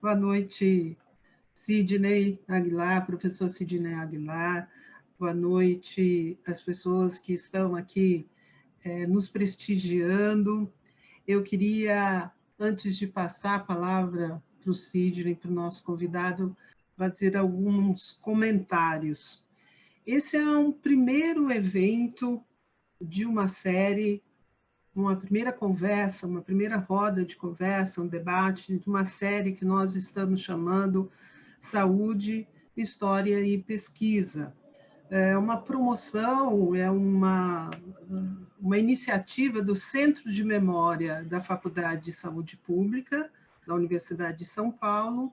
boa noite, Sidney Aguilar, professor Sidney Aguilar, boa noite às pessoas que estão aqui nos prestigiando. Eu queria, antes de passar a palavra para o Sidney, para o nosso convidado, fazer alguns comentários. Esse é um primeiro evento de uma série, uma primeira conversa, uma primeira roda de conversa, um debate de uma série que nós estamos chamando Saúde, História e Pesquisa. É uma promoção, é uma iniciativa do Centro de Memória da Faculdade de Saúde Pública, da Universidade de São Paulo,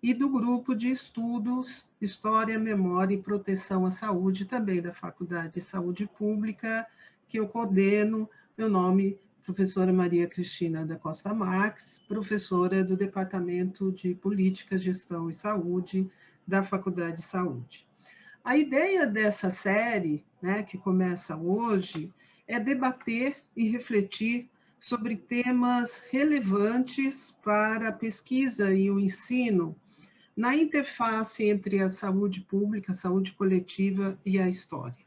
e do Grupo de Estudos História, Memória e Proteção à Saúde, também da Faculdade de Saúde Pública, que eu coordeno. Meu nome é professora Maria Cristina da Costa Max, professora do Departamento de Política, Gestão e Saúde da Faculdade de Saúde. A ideia dessa série, que começa hoje, é debater e refletir sobre temas relevantes para a pesquisa e o ensino na interface entre a saúde pública, a saúde coletiva e a história.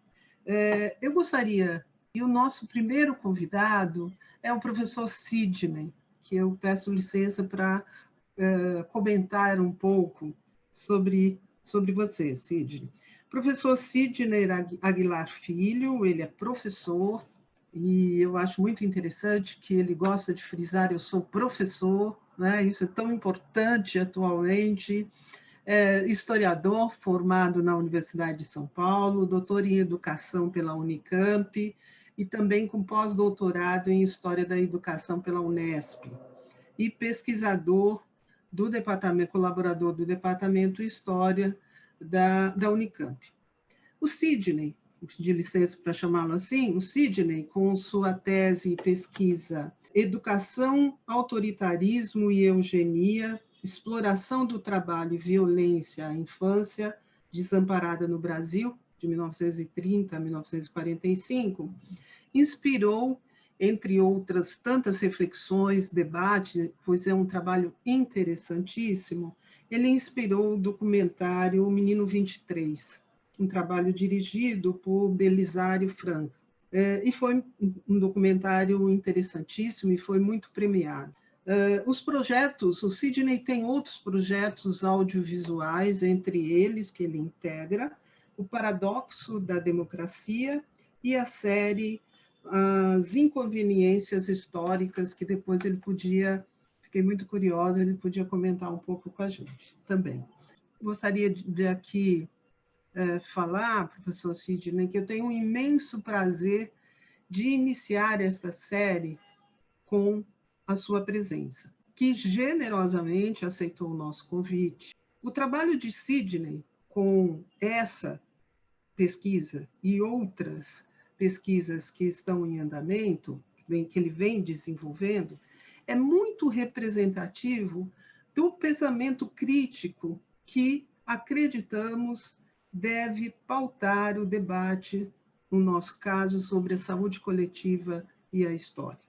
Eu gostaria, e o nosso primeiro convidado é o professor Sidney, que eu peço licença para comentar um pouco sobre você, Sidney. Professor Sidney Aguilar Filho, ele é professor, e eu acho muito interessante que ele gosta de frisar, eu sou professor, isso é tão importante atualmente, historiador formado na Universidade de São Paulo, doutor em Educação pela Unicamp, e também com pós-doutorado em História da Educação pela Unesp, e pesquisador do departamento, colaborador do Departamento de História da Unicamp. O Sidney, de licença para chamá-lo assim, o Sidney, com sua tese e pesquisa Educação, Autoritarismo e Eugenia, Exploração do Trabalho e Violência à Infância Desamparada no Brasil, de 1930 a 1945, inspirou, entre outras tantas reflexões, debate, pois é um trabalho interessantíssimo, ele inspirou o documentário O Menino 23, um trabalho dirigido por Belisário Franco. E foi um documentário interessantíssimo e foi muito premiado. Os projetos, o Sidney tem outros projetos audiovisuais, entre eles que ele integra, o Paradoxo da Democracia e a série As Inconveniências Históricas, que depois ele podia, fiquei muito curiosa, ele podia comentar um pouco com a gente também. Gostaria de aqui falar, professor Sidney, que eu tenho um imenso prazer de iniciar esta série com a sua presença, que generosamente aceitou o nosso convite. O trabalho de Sidney com essa pesquisa e outras pesquisas que estão em andamento, que ele vem desenvolvendo, é muito representativo do pensamento crítico que acreditamos deve pautar o debate, no nosso caso, sobre a saúde coletiva e a história.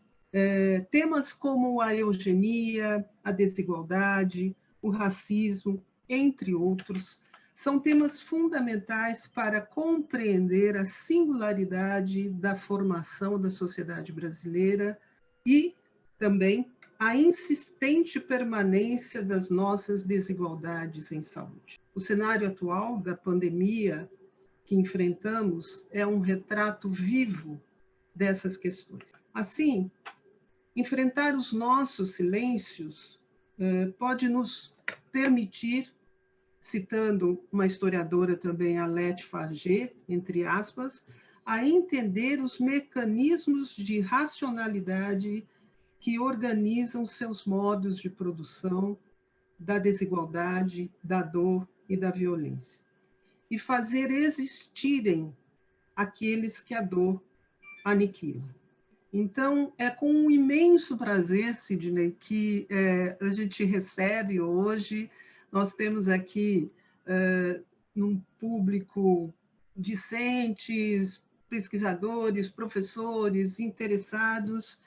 Temas como a eugenia, a desigualdade, o racismo, entre outros, são temas fundamentais para compreender a singularidade da formação da sociedade brasileira e também a insistente permanência das nossas desigualdades em saúde. O cenário atual da pandemia que enfrentamos é um retrato vivo dessas questões. Assim, enfrentar os nossos silêncios pode nos permitir, citando uma historiadora também, Alette Fargé, entre aspas, a entender os mecanismos de racionalidade que organizam seus modos de produção da desigualdade, da dor e da violência, e fazer existirem aqueles que a dor aniquila. Então, é com um imenso prazer, Sidney, que a gente recebe hoje. Nós temos aqui um público discentes, pesquisadores, professores interessados,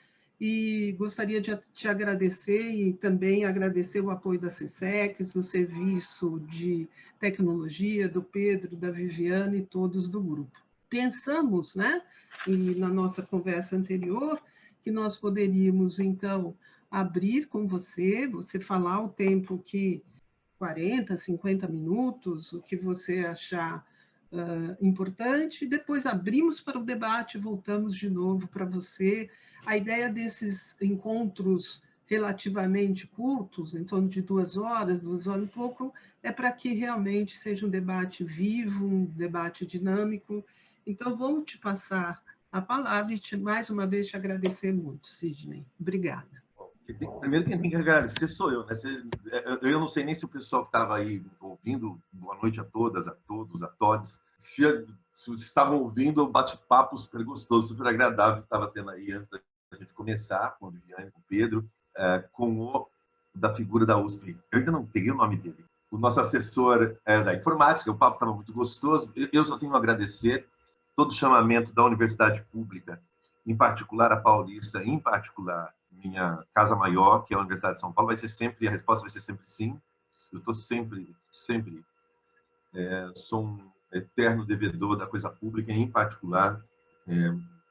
e gostaria de te agradecer e também agradecer o apoio da SESEC, do Serviço de Tecnologia, do Pedro, da Viviane e todos do grupo. Pensamos, né, e na nossa conversa anterior, que nós poderíamos, então, abrir com você falar o tempo que 40, 50 minutos, o que você achar importante, depois abrimos para o debate, voltamos de novo para você. A ideia desses encontros relativamente curtos, em torno de 2 horas e pouco, é para que realmente seja um debate vivo, um debate dinâmico. Então, vamos te passar a palavra e mais uma vez te agradecer muito, Sidney. Obrigada. Primeiro quem tem que agradecer sou eu, né? Eu não sei nem se o pessoal que estava aí ouvindo, boa noite a todas, a todos, a todos, se estavam ouvindo o bate-papo super gostoso, super agradável que estava tendo aí antes da gente começar, com a Viviane, com o Pedro, com o da figura da USP. Eu ainda não peguei o nome dele. O nosso assessor da informática, o papo estava muito gostoso. Eu só tenho a agradecer todo o chamamento da universidade pública, em particular a Paulista, em particular minha casa maior, que é a Universidade de São Paulo, vai ser sempre, a resposta vai ser sempre sim. Eu estou sempre sou um eterno devedor da coisa pública, em particular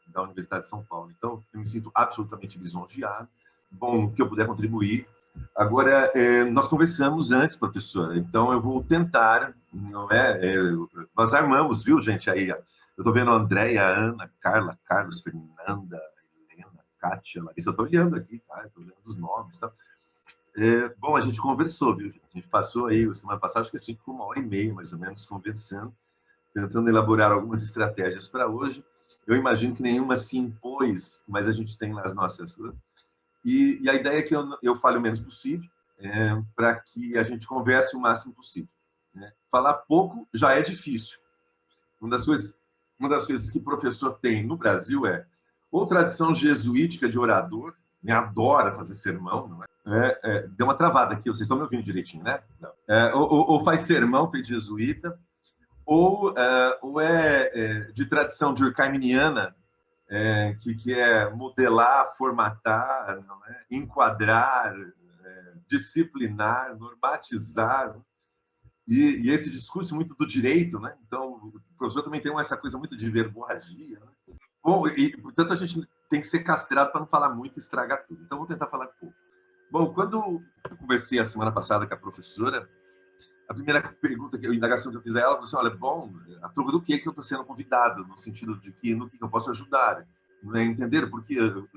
da Universidade de São Paulo. Então, eu me sinto absolutamente lisonjeado. Bom, que eu puder contribuir. Agora, nós conversamos antes, professora, então eu vou tentar, não nós armamos, viu, gente, aí, eu estou vendo a Andréia, a Ana, Carla, Carlos, Fernanda, Kátia, Larissa, eu estou olhando aqui, tá? Estou olhando os nomes. Tá? Bom, a gente conversou, viu? A gente passou aí, semana passada, acho que a gente ficou 1h30, mais ou menos, conversando, tentando elaborar algumas estratégias para hoje. Eu imagino que nenhuma se impôs, mas a gente tem lá as nossas. E a ideia é que eu fale o menos possível, para que a gente converse o máximo possível. Né? Falar pouco já é difícil. Uma das coisas que o professor tem no Brasil ou tradição jesuítica de orador, né? Adora fazer sermão, não é? Deu uma travada aqui, vocês estão me ouvindo direitinho, né? Ou faz sermão feito jesuíta, ou é de tradição durkheimiana, que é modelar, formatar, não é? Enquadrar, disciplinar, normatizar. E esse discurso muito do direito, né? Então, o professor também tem essa coisa muito de verborragia, né? Bom, e, portanto, a gente tem que ser castrado para não falar muito e estragar tudo. Então, vou tentar falar pouco. Bom, quando eu conversei a semana passada com a professora, a primeira pergunta, a indagação que eu fiz a ela, foi assim, olha, bom, a troco do que eu estou sendo convidado? No sentido de que, no que eu posso ajudar? Não é entender por que eu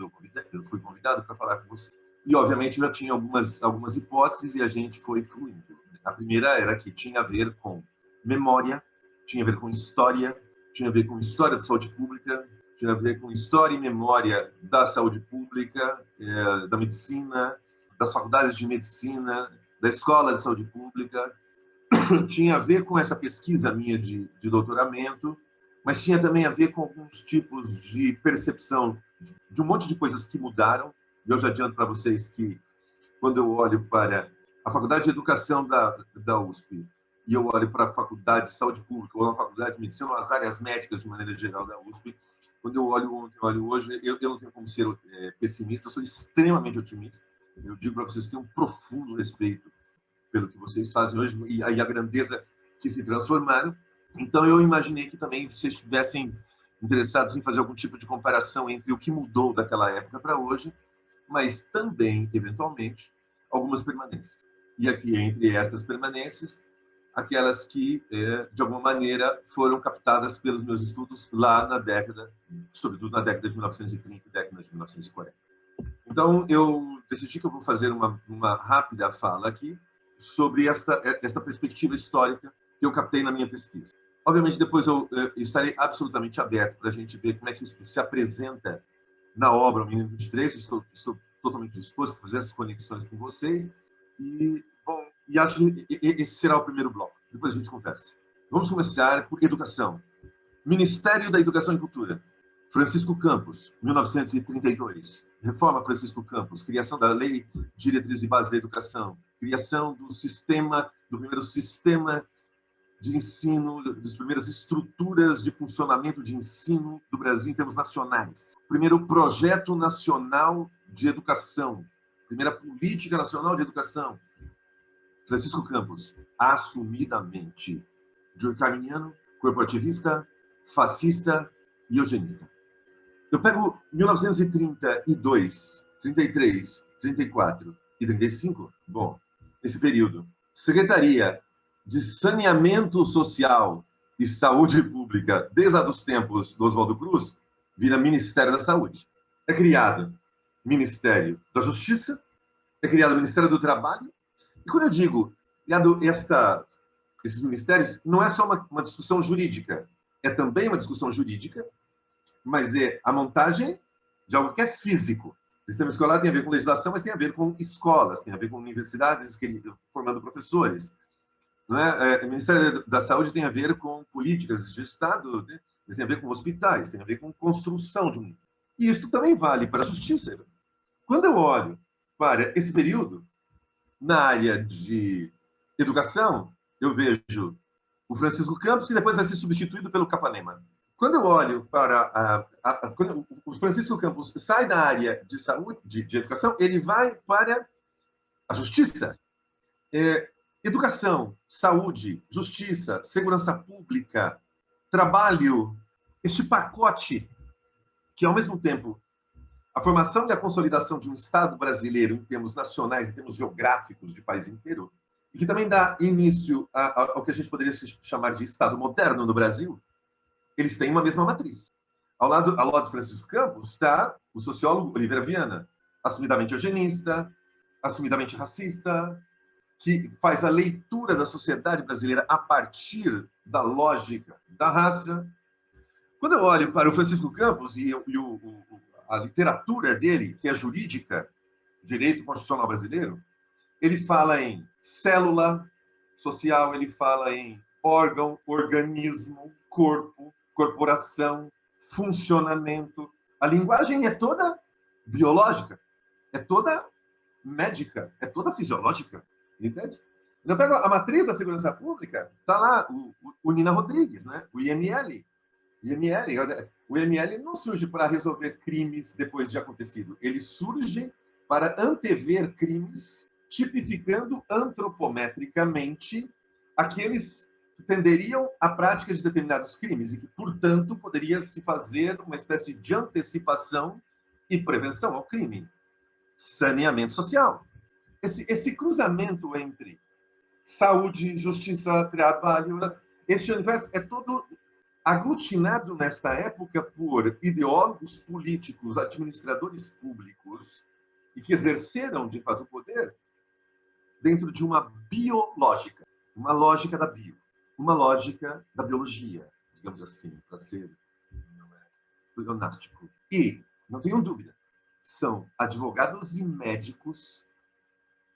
fui convidado para falar com você. E, obviamente, eu já tinha algumas hipóteses e a gente foi fluindo. A primeira era que tinha a ver com memória, tinha a ver com história, tinha a ver com história da saúde pública, tinha a ver com história e memória da saúde pública, da medicina, das faculdades de medicina, da escola de saúde pública. Tinha a ver com essa pesquisa minha de doutoramento, mas tinha também a ver com alguns tipos de percepção de um monte de coisas que mudaram. Eu já adianto para vocês que, quando eu olho para a Faculdade de Educação da USP e eu olho para a Faculdade de Saúde Pública ou a Faculdade de Medicina, ou as áreas médicas de maneira geral da USP, quando eu olho hoje, eu não tenho como ser pessimista, eu sou extremamente otimista. Eu digo para vocês que tenho um profundo respeito pelo que vocês fazem hoje e a grandeza que se transformaram. Então, eu imaginei que também vocês estivessem interessados em fazer algum tipo de comparação entre o que mudou daquela época para hoje, mas também, eventualmente, algumas permanências. E aqui, entre estas permanências, aquelas que, de alguma maneira, foram captadas pelos meus estudos lá na década, sobretudo na década de 1930 e década de 1940. Então, eu decidi que eu vou fazer uma rápida fala aqui sobre esta perspectiva histórica que eu captei na minha pesquisa. Obviamente, depois eu estarei absolutamente aberto para a gente ver como é que isso se apresenta na obra O Menino 23. Estou totalmente disposto a fazer essas conexões com vocês. E acho que esse será o primeiro bloco. Depois a gente conversa. Vamos começar por educação. Ministério da Educação e Cultura. Francisco Campos, 1932. Reforma Francisco Campos. Criação da Lei de Diretrizes e Bases da Educação. Criação do primeiro sistema de ensino, das primeiras estruturas de funcionamento de ensino do Brasil em termos nacionais. Primeiro projeto nacional de educação, primeira política nacional de educação, Francisco Campos, assumidamente durkheimiano, corporativista, fascista e eugenista. Eu pego 1932, 33, 34 e 35, bom, esse período, Secretaria de Saneamento Social e Saúde Pública, desde lá dos tempos do Oswaldo Cruz, vira Ministério da Saúde. É criado Ministério da Justiça, é criado Ministério do Trabalho. E quando eu digo criado esses ministérios, não é só uma discussão jurídica, é também uma discussão jurídica, mas é a montagem de algo que é físico. O sistema escolar tem a ver com legislação, mas tem a ver com escolas, tem a ver com universidades formando professores. Não é? O Ministério da Saúde tem a ver com políticas de Estado, né? Tem a ver com hospitais, tem a ver com construção de um... E isso também vale para a justiça. Quando eu olho para esse período, na área de educação, eu vejo o Francisco Campos, que depois vai ser substituído pelo Capanema. Quando eu olho para quando o Francisco Campos sai da área de saúde, de educação, ele vai para a justiça. Educação, saúde, justiça, segurança pública, trabalho, este pacote que, ao mesmo tempo, a formação e a consolidação de um Estado brasileiro em termos nacionais, em termos geográficos de país inteiro, e que também dá início ao que a gente poderia chamar de Estado moderno no Brasil, eles têm uma mesma matriz. Ao lado de Francisco Campos está o sociólogo Oliveira Viana, assumidamente eugenista, assumidamente racista, que faz a leitura da sociedade brasileira a partir da lógica da raça. Quando eu olho para o Francisco Campos e a literatura dele, que é jurídica, direito constitucional brasileiro, ele fala em célula social, ele fala em órgão, organismo, corpo, corporação, funcionamento. A linguagem é toda biológica, é toda médica, é toda fisiológica, entende? Eu pego a matriz da segurança pública, está lá o Nina Rodrigues, né? O IML. O IML não surge para resolver crimes depois de acontecido, ele surge para antever crimes, tipificando antropometricamente aqueles que tenderiam à prática de determinados crimes e que, portanto, poderia se fazer uma espécie de antecipação e prevenção ao crime. Saneamento social. Esse cruzamento entre saúde, justiça, trabalho, este universo é todo aglutinado nesta época por ideólogos políticos, administradores públicos, e que exerceram, de fato, o poder dentro de uma biológica, uma lógica da bio, uma lógica da biologia, digamos assim, para ser pleonástico. E, não tenham dúvida, são advogados e médicos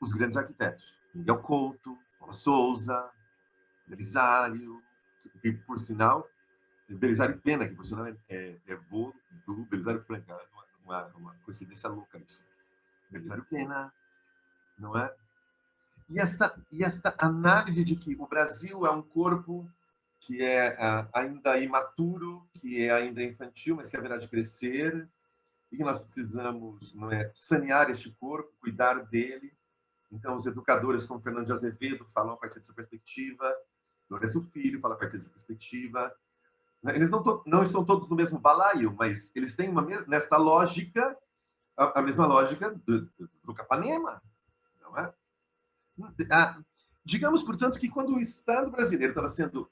os grandes arquitetos. Miguel Couto, Paulo Souza, Belisário, que, por sinal, Belisário Pena, que, por sinal, é vô do Belisário Franco. Uma coincidência louca isso. Belisário Pena, não é? E esta análise de que o Brasil é um corpo que é ainda imaturo, que é ainda infantil, mas que haverá de crescer, e que nós precisamos, não é, sanear este corpo, cuidar dele. Então, os educadores como Fernando de Azevedo falam a partir dessa perspectiva, Lourenço Filho fala a partir dessa perspectiva. Eles não estão todos no mesmo balaio, mas eles têm nesta lógica, a mesma lógica do Capanema, não é? Digamos, portanto, que quando o Estado brasileiro estava sendo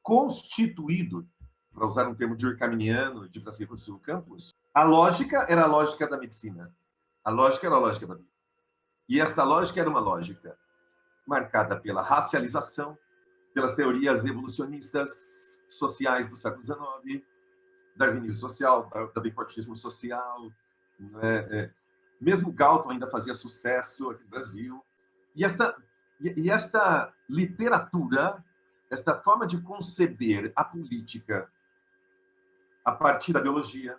constituído, para usar um termo durkheimiano de Francisco Campos, a lógica era a lógica da medicina. A lógica era a lógica da vida. E esta lógica era uma lógica marcada pela racialização, pelas teorias evolucionistas sociais do século XIX, darwinismo social, davenportismo social. Mesmo Galton ainda fazia sucesso aqui no Brasil. E esta literatura, esta forma de conceber a política a partir da biologia,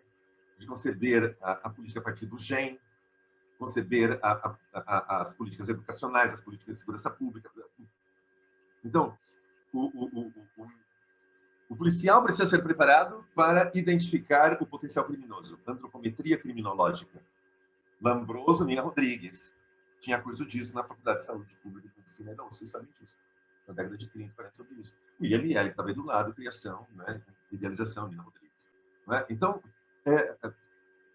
de conceber a política a partir do gen, conceber as políticas educacionais, as políticas de segurança pública. Então, o policial precisa ser preparado para identificar o potencial criminoso, antropometria criminológica. Lambroso, Nina Rodrigues. Tinha curso disso na Faculdade de Saúde Pública e Medicina, não, vocês sabem disso. Na década de 30, 40, sobre isso. O IML, que estava aí do lado, criação, né? Idealização, Nina Rodrigues. Né? Então,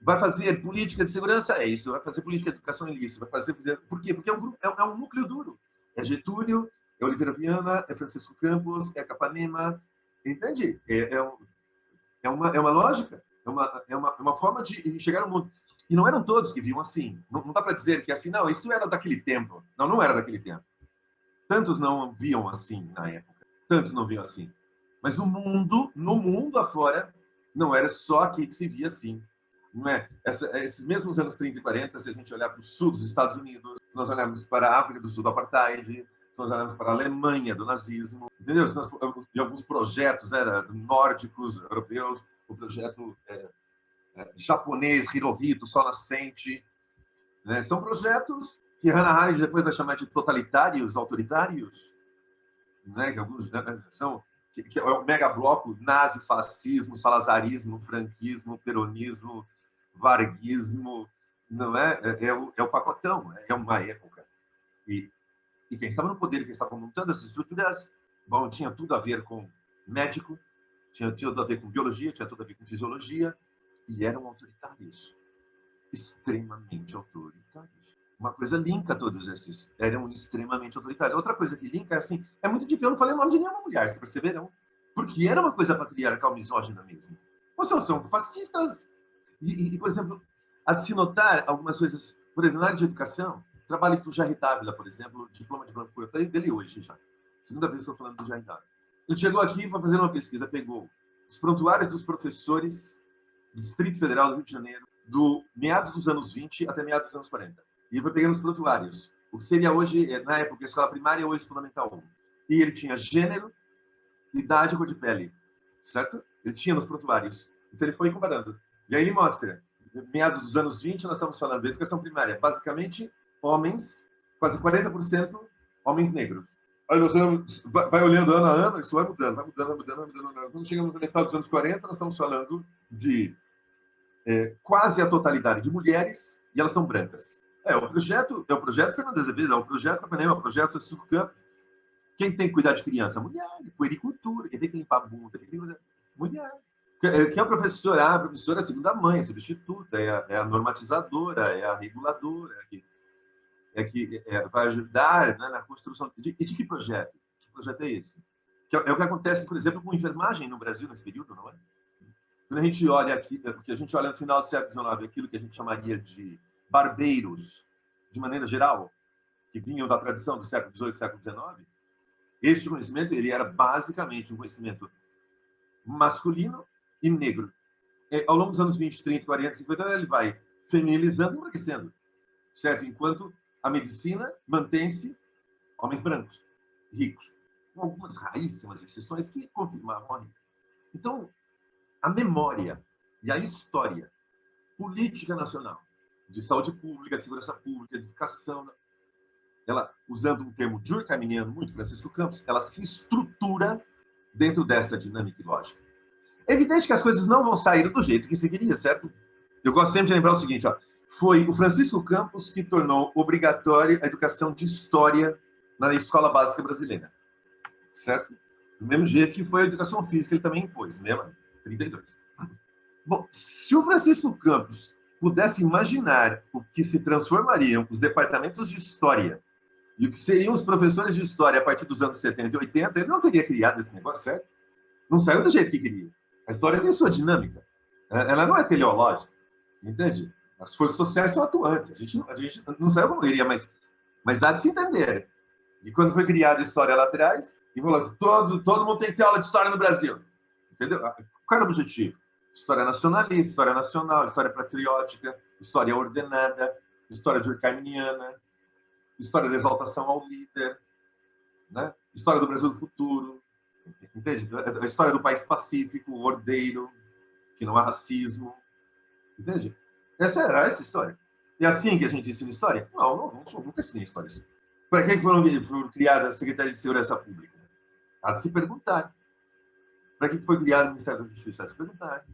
vai fazer política de segurança? É isso. Vai fazer política de educação? É isso. Vai fazer... Por quê? Porque é um núcleo duro. É Getúlio, é Oliveira Viana, é Francisco Campos, é Capanema. Entende? É uma lógica, é uma forma de chegar ao mundo. E não eram todos que viam assim. Não dá para dizer que assim, não, isso era daquele tempo. Não era daquele tempo. Tantos não viam assim na época. Tantos não viam assim. Mas no mundo afora, não era só aqui que se via assim. Não é? Esses mesmos anos 30 e 40, se a gente olhar para o sul dos Estados Unidos, se nós olharmos para a África do Sul do Apartheid, se nós olharmos para a Alemanha do nazismo, entendeu? De alguns projetos, né, nórdicos, europeus, o projeto japonês, Hirohito, Sol Nascente, né? São projetos que Hannah Arendt depois vai chamar de totalitários, autoritários, né? Que alguns são que é o megabloco nazi-fascismo, salazarismo, franquismo, peronismo, varguismo, não é? É o pacotão, é uma época. E quem estava no poder, quem estava montando essas estruturas, bom, tinha tudo a ver com médico, tinha tudo a ver com biologia, tinha tudo a ver com fisiologia, e eram autoritários, extremamente autoritários. Uma coisa linka todos esses, eram extremamente autoritários. Outra coisa que linka é assim, é muito difícil, eu não falei o nome de nenhuma mulher, vocês perceberam? Porque era uma coisa patriarcal, misógina mesmo. Ou são fascistas. E, por exemplo, há de se notar algumas coisas, por exemplo, na área de educação, trabalho com o Jair Dávila, por exemplo, diploma de branco, eu falei dele hoje já. Segunda vez que eu estou falando do Jair Dávila. Ele chegou aqui para fazer uma pesquisa, pegou os prontuários dos professores do Distrito Federal do Rio de Janeiro, do meados dos anos 20 até meados dos anos 40. E ele foi pegando os prontuários. O que seria hoje, na época, a escola primária, hoje Fundamental 1. E ele tinha gênero, idade e cor de pele, certo? Ele tinha nos prontuários. Então ele foi comparando. E aí ele mostra, meados dos anos 20, nós estamos falando de educação primária, basicamente homens, quase 40% homens negros. Aí nós vai olhando ano a ano, isso vai mudando. Quando chegamos na metade dos anos 40, nós estamos falando de quase a totalidade de mulheres, e elas são brancas. O projeto Fernando Azevedo, é o projeto Capanema, é o projeto Francisco Campos. Quem tem que cuidar de criança? Mulher. Puericultura. Quem tem que limpar a bunda? Mulher. Quem é a professora? A professora é a segunda mãe, a substituta, é a normatizadora, é a reguladora, que vai ajudar, né, na construção. De que projeto? Que projeto é esse? É o que acontece, por exemplo, com enfermagem no Brasil nesse período, não é? Quando a gente olha aqui, porque a gente olha no final do século XIX, aquilo que a gente chamaria de barbeiros, de maneira geral, que vinham da tradição do século XVIII, século XIX, este conhecimento ele era basicamente um conhecimento masculino e negro. Ao longo dos anos 20, 30, 40, 50, ele vai feminilizando e embranquecendo, certo? Enquanto a medicina mantém-se homens brancos, ricos, com algumas raríssimas exceções que confirmavam a riqueza. Então, a memória e a história política nacional de saúde pública, de segurança pública, de educação, ela, usando um termo durkheimiano muito, Francisco Campos, ela se estrutura dentro desta dinâmica e lógica. É evidente que as coisas não vão sair do jeito que se queria, certo? Eu gosto sempre de lembrar o seguinte, foi o Francisco Campos que tornou obrigatória a educação de história na escola básica brasileira, certo? Do mesmo jeito que foi a educação física, ele também impôs, mesmo 32. Bom, se o Francisco Campos pudesse imaginar o que se transformariam os departamentos de história e o que seriam os professores de história a partir dos anos 70 e 80, ele não teria criado esse negócio, certo? Não saiu do jeito que queria. A história tem sua dinâmica. Ela não é teleológica, entende? As forças sociais são atuantes. A gente não saiu como iria, mas há de se entender. E quando foi criada a história lá atrás, e falou, todo mundo tem que ter aula de história no Brasil. Entendeu? Qual era o objetivo? História nacionalista, história nacional, história patriótica, história ordenada, história durkheimiana, história da exaltação ao líder, né? História do Brasil do futuro, entende? A história do país pacífico, ordeiro, que não há racismo, entende? Essa era essa história. E assim que a gente ensina história? Não, nunca ensinei história assim. Para que foram criadas a Secretaria de Segurança Pública? Há de se perguntar. Para que foi criado o Ministério da Justiça? Há de se perguntar.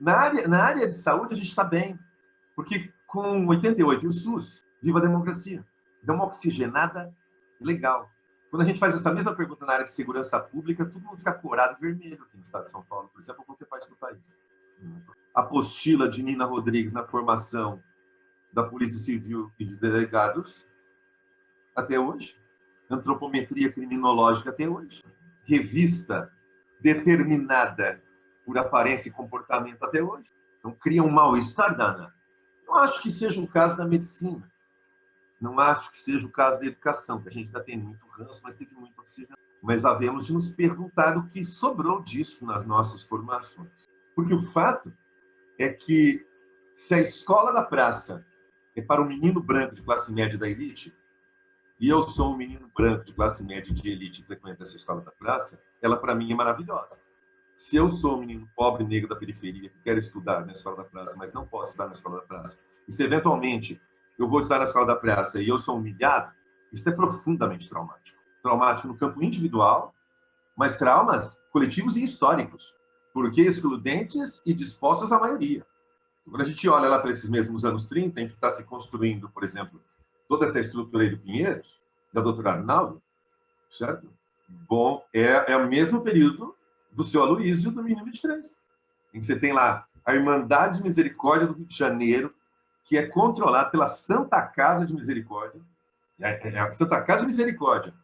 Na área de saúde, a gente está bem. Porque Com 88 e o SUS, viva a democracia. Dá uma oxigenada legal. Quando a gente faz essa mesma pergunta na área de segurança pública, todo mundo fica corado e vermelho aqui no estado de São Paulo, por exemplo, qualquer parte do país. A apostila de Nina Rodrigues na formação da Polícia Civil e de delegados, até hoje. Antropometria criminológica, até hoje. Revista determinada por aparência e comportamento, até hoje. Então, cria um mal-estar danado. Não acho que seja o caso da medicina. Não acho que seja o caso da educação, que a gente ainda tem muito ranço, mas teve muito oxigênio. Mas havemos de nos perguntar o que sobrou disso nas nossas formações. Porque o fato é que, se a escola da praça é para um menino branco de classe média da elite, e eu sou um menino branco de classe média de elite e frequento essa escola da praça, ela, para mim, é maravilhosa. Se eu sou um menino pobre, negro da periferia, que quero estudar na escola da praça, mas não posso estudar na escola da praça, e se, eventualmente, eu vou estudar na escola da praça e eu sou humilhado, isso é profundamente traumático. Traumático no campo individual, mas traumas coletivos e históricos, porque excludentes e dispostos à maioria. Quando a gente olha lá para esses mesmos anos 30, em que está se construindo, por exemplo, toda essa estrutura aí do Pinheiros, da doutora Arnaldo, certo? Bom, é o mesmo período do seu Aloysio, do Menino 23, em que você tem lá a Irmandade de Misericórdia do Rio de Janeiro, que é controlada pela Santa Casa de Misericórdia, a Santa Casa de Misericórdia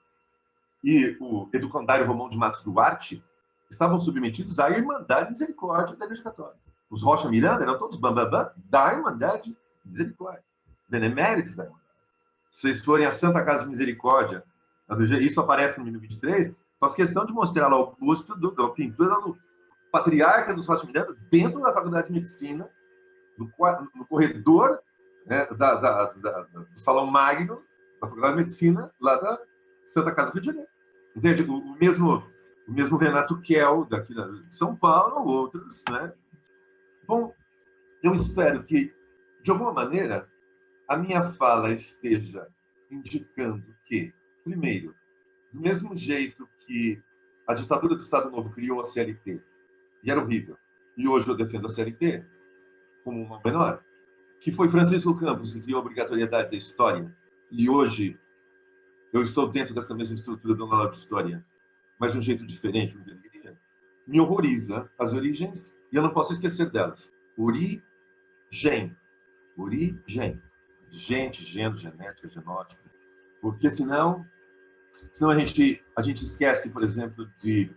e o Educandário Romão de Matos Duarte estavam submetidos à Irmandade de Misericórdia da Igreja Católica. Os Rocha Miranda eram todos bambambam da Irmandade de Misericórdia, beneméritos da Irmandade. Se vocês forem à Santa Casa de Misericórdia, isso aparece no Menino 23, faço questão de mostrar lá o busto da pintura do patriarca dos Rocha Miranda dentro da Faculdade de Medicina, no corredor, né, do Salão Magno da Faculdade de Medicina, lá da Santa Casa do Rio de Janeiro. Entende? O mesmo Renato Kell, daqui de São Paulo, outros, né? Bom, eu espero que, de alguma maneira, a minha fala esteja indicando que, primeiro, do mesmo jeito que a ditadura do Estado Novo criou a CLT, e era horrível, e hoje eu defendo a CLT como uma menor, que foi Francisco Campos que criou a obrigatoriedade da história, e hoje eu estou dentro dessa mesma estrutura do aula de história, mas de um jeito diferente, eu diria, me horroriza as origens, e eu não posso esquecer delas. Origem. Gente, gênero, genética, genótipo. Porque senão a gente esquece, por exemplo, de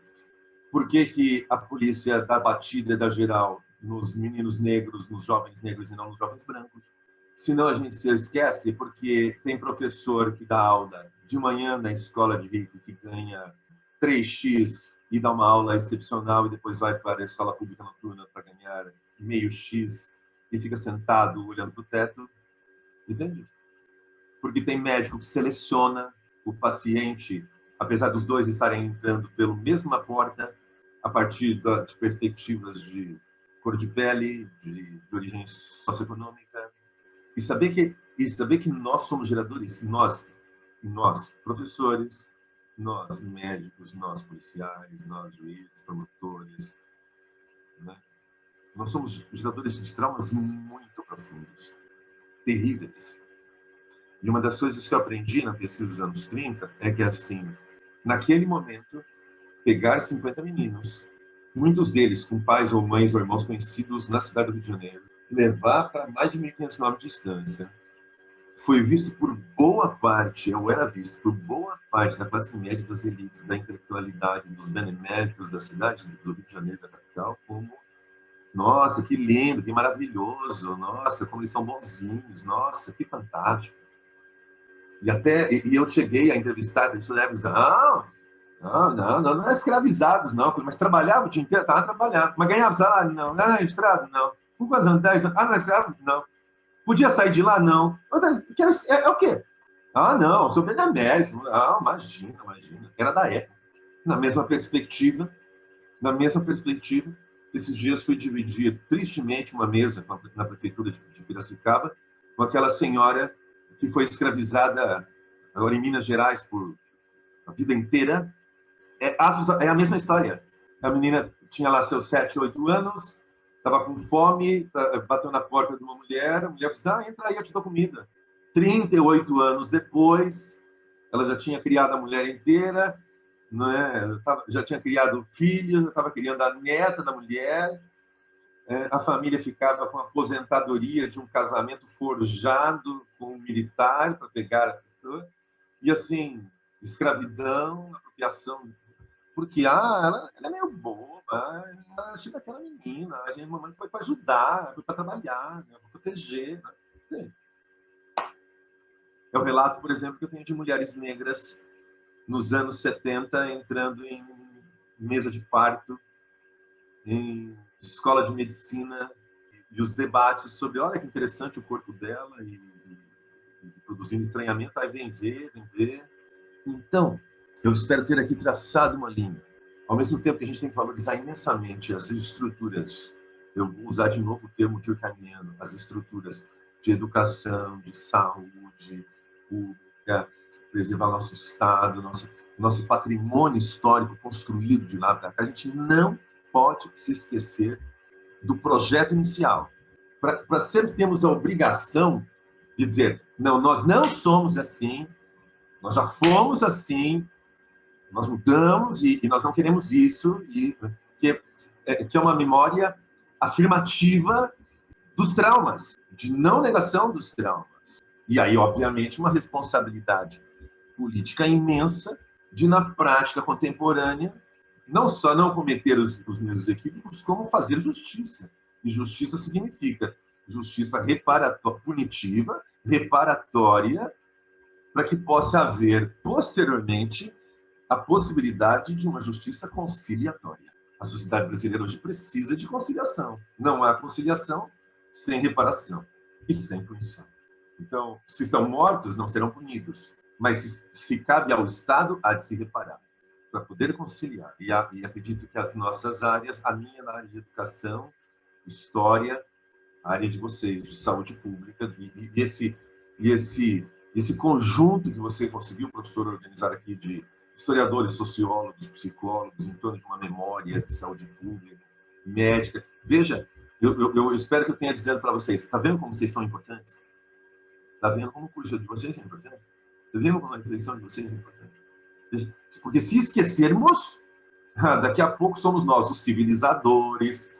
por que a polícia dá batida e dá geral nos meninos negros, nos jovens negros e não nos jovens brancos. Senão a gente se esquece porque tem professor que dá aula de manhã na escola de rico que ganha 3x e dá uma aula excepcional e depois vai para a escola pública noturna para ganhar meio x e fica sentado olhando para o teto. Entende? Porque tem médico que seleciona o paciente, apesar dos dois estarem entrando pela mesma porta, a partir de perspectivas de cor de pele, de origem socioeconômica, e saber que nós somos geradores, nós professores, nós médicos, nós policiais, nós juízes, promotores, né? Nós somos geradores de traumas muito profundos, terríveis. E uma das coisas que eu aprendi na pesquisa dos anos 30 é que, assim, naquele momento, pegar 50 meninos, muitos deles com pais ou mães ou irmãos conhecidos na cidade do Rio de Janeiro, levar para mais de 1.500 km de distância, foi visto por boa parte, ou era visto por boa parte da classe média, das elites, da intelectualidade, dos beneméritos da cidade do Rio de Janeiro, da capital, como: nossa, que lindo, que maravilhoso, nossa, como eles são bonzinhos, nossa, que fantástico. E eu cheguei a entrevistar pessoas, não é escravizados, não. Mas trabalhava o dia inteiro? Estava trabalhando. Mas ganhava salário? Não. Não é escravo? Não. Com quantos anos? 10 anos? Não é escravo? Não. Podia sair de lá? Não. É o quê? Não, sou benemérito. Imagina. Era da época. Na mesma perspectiva, esses dias fui dividir, tristemente, uma mesa na prefeitura de Piracicaba com aquela senhora que foi escravizada agora em Minas Gerais por a vida inteira. É a mesma história. A menina tinha lá seus 7, 8 anos, estava com fome, bateu na porta de uma mulher, a mulher disse, entra aí, eu te dou comida. 38 anos depois, ela já tinha criado a mulher inteira, né? Já tinha criado filhos, estava criando a neta da mulher, a família ficava com a aposentadoria de um casamento forjado com um militar para pegar... E assim, escravidão, apropriação... Porque ela é meio boba, ela achei daquela menina, a gente, mamãe foi para ajudar, foi para trabalhar, né, para proteger. Né? É o relato, por exemplo, que eu tenho de mulheres negras nos anos 70 entrando em mesa de parto, em escola de medicina, e os debates sobre, olha que interessante o corpo dela, e produzindo estranhamento, aí vem ver. Então, eu espero ter aqui traçado uma linha. Ao mesmo tempo que a gente tem que valorizar imensamente as estruturas, eu vou usar de novo o termo durkheimiano, as estruturas de educação, de saúde pública, preservar nosso Estado, nosso patrimônio histórico construído de lá para cá. A gente não pode se esquecer do projeto inicial. Para sempre termos a obrigação de dizer, não, nós não somos assim, nós já fomos assim, nós mudamos e nós não queremos isso, que é uma memória afirmativa dos traumas, de não negação dos traumas. E aí, obviamente, uma responsabilidade política imensa de, na prática contemporânea, não só não cometer os mesmos equívocos, como fazer justiça. E justiça significa justiça punitiva, reparatória, para que possa haver, posteriormente, a possibilidade de uma justiça conciliatória. A sociedade brasileira hoje precisa de conciliação. Não há conciliação sem reparação e sem punição. Então, se estão mortos, não serão punidos. Mas se cabe ao Estado, há de se reparar, para poder conciliar. E acredito que as nossas áreas, a minha na área de educação, história, a área de vocês, de saúde pública, e esse conjunto que você conseguiu, professor, organizar aqui de historiadores, sociólogos, psicólogos, em torno de uma memória de saúde pública, médica. Veja, eu espero que eu tenha dizendo para vocês, está vendo como vocês são importantes? Está vendo como o curso de vocês é importante? Está vendo como a reflexão de vocês é importante? Porque se esquecermos, daqui a pouco somos nós os civilizadores,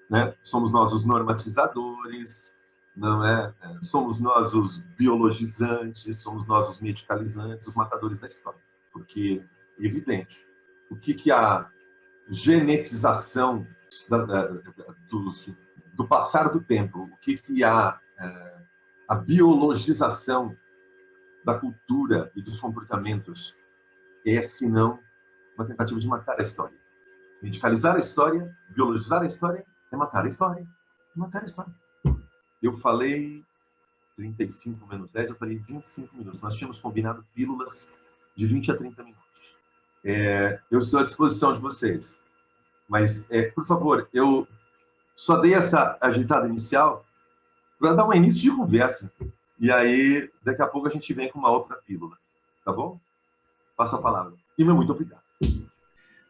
né? Somos nós os normatizadores, não é? Somos nós os biologizantes, somos nós os medicalizantes, os matadores da história. Porque, evidente, o que a genetização do passar do tempo, o que a biologização da cultura e dos comportamentos é, senão, uma tentativa de matar a história. Medicalizar a história, biologizar a história, é matar a história. Matar a história. Eu falei 35 menos 10, eu falei 25 minutos. Nós tínhamos combinado pílulas de 20 a 30 minutos. Eu estou à disposição de vocês. Mas, por favor, eu só dei essa agitada inicial para dar um início de conversa. E aí, daqui a pouco, a gente vem com uma outra pílula. Tá bom? Passo a palavra. E meu muito obrigado.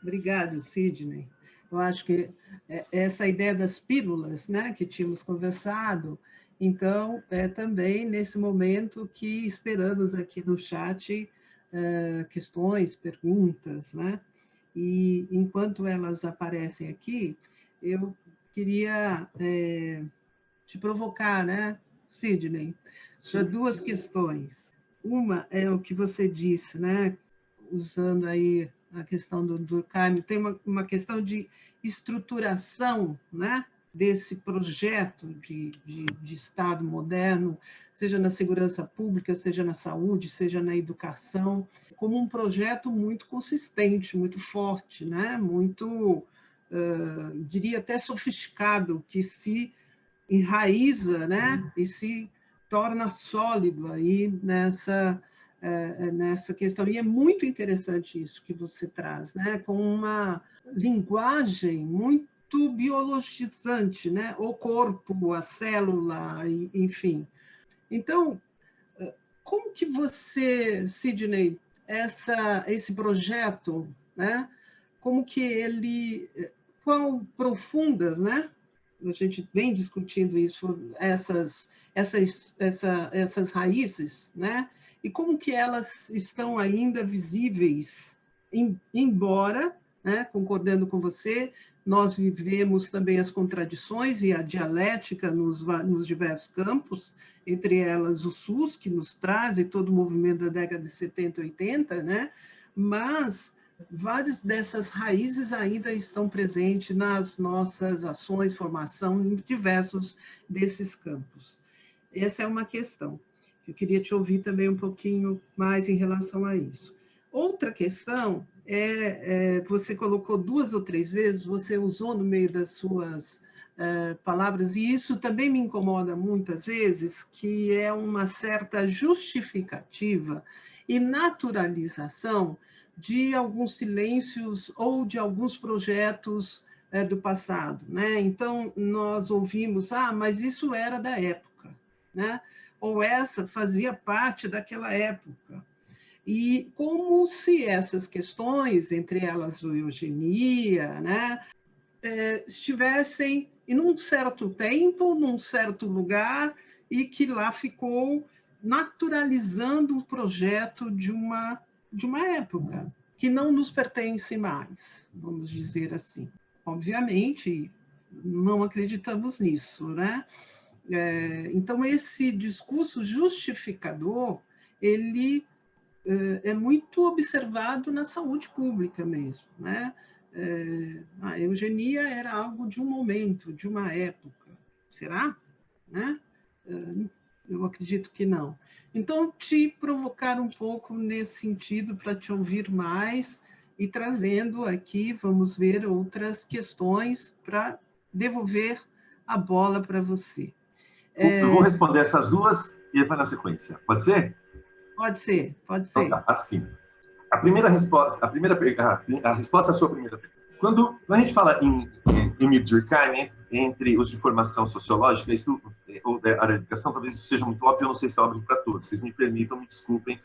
Obrigado, Sidney. Eu acho que essa ideia das pílulas, né, que tínhamos conversado, então, é também nesse momento que esperamos aqui no chat questões, perguntas, né? E enquanto elas aparecem aqui, eu queria te provocar, né, Sidney, para duas questões. Uma é o que você disse, né, usando aí a questão do Durkheim, tem uma questão de estruturação, né, desse projeto de Estado moderno, seja na segurança pública, seja na saúde, seja na educação, como um projeto muito consistente, muito forte, né, muito, diria até sofisticado, que se enraiza, né, e se torna sólido aí nessa questão. E é muito interessante isso que você traz, né? Com uma linguagem muito biologizante, né? O corpo, a célula, enfim. Então, como que você, Sidney, esse projeto, né? Como que ele, quão profundas, né? a gente vem discutindo isso, essas raízes, né? E como que elas estão ainda visíveis, embora, né, concordando com você, nós vivemos também as contradições e a dialética nos diversos campos, entre elas o SUS, que nos traz, e todo o movimento da década de 70 e 80, né? Mas várias dessas raízes ainda estão presentes nas nossas ações, formação, em diversos desses campos. Essa é uma questão. Eu queria te ouvir também um pouquinho mais em relação a isso. Outra questão você colocou 2 ou 3 vezes, você usou no meio das suas palavras, e isso também me incomoda muitas vezes, que é uma certa justificativa e naturalização de alguns silêncios ou de alguns projetos do passado, né? Então, nós ouvimos, mas isso era da época, né? Ou essa fazia parte daquela época. E como se essas questões, entre elas a eugenia, né, estivessem em um certo tempo, num certo lugar, e que lá ficou naturalizando o projeto de uma época que não nos pertence mais, vamos dizer assim. Obviamente, não acreditamos nisso, né? Então, esse discurso justificador, ele é muito observado na saúde pública mesmo, né? A eugenia era algo de um momento, de uma época. Será? Né? Eu acredito que não. Então, te provocar um pouco nesse sentido para te ouvir mais e trazendo aqui, vamos ver, outras questões para devolver a bola para você. Eu vou responder essas duas e vai na sequência. Pode ser? Pode ser, pode ser. Então tá, assim. A resposta à sua primeira pergunta. Quando a gente fala em Emile Durkheim, entre os de formação sociológica ou da área de educação, talvez isso seja muito óbvio, eu não sei se é óbvio para todos. Vocês me permitam, me desculpem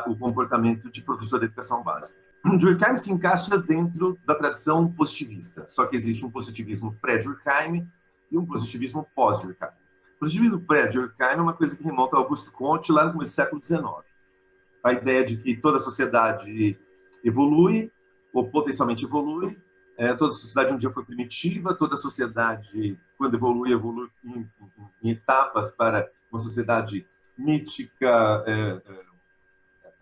o comportamento de professor de educação básica. Durkheim se encaixa dentro da tradição positivista, só que existe um positivismo pré-Durkheim e um positivismo pós-Durkheim. O positivismo pré-Durkheim é uma coisa que remonta a Augusto Comte lá no começo do século XIX. A ideia de que toda sociedade evolui, ou potencialmente evolui, toda sociedade um dia foi primitiva, toda sociedade, quando evolui em etapas para uma sociedade mítica,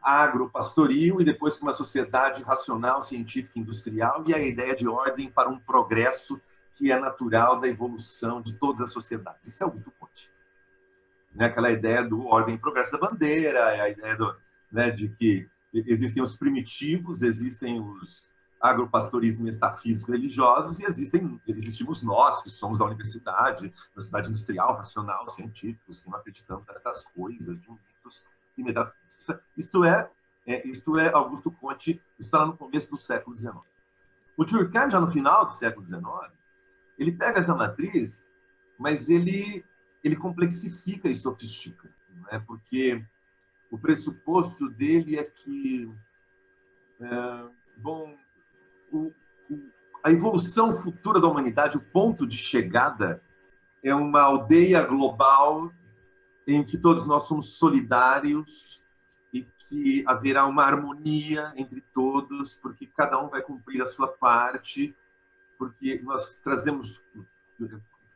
agropastoril, e depois para uma sociedade racional, científica, industrial, e a ideia de ordem para um progresso que é natural da evolução de todas as sociedades. Isso é Augusto Comte. Aquela ideia do ordem e progresso da bandeira, é a ideia de que existem os primitivos, existem os agropastorismo metafísico religiosos e existimos nós, que somos da universidade industrial, racional, científicos, que não acreditamos nessas coisas, de mitos e metafísicos. Isto é Augusto Comte, isso está lá no começo do século XIX. O Durkheim, já no final do século XIX, ele pega essa matriz, mas ele complexifica e sofistica, né? Porque o pressuposto dele é que a evolução futura da humanidade, o ponto de chegada, é uma aldeia global em que todos nós somos solidários e que haverá uma harmonia entre todos, porque cada um vai cumprir a sua parte, porque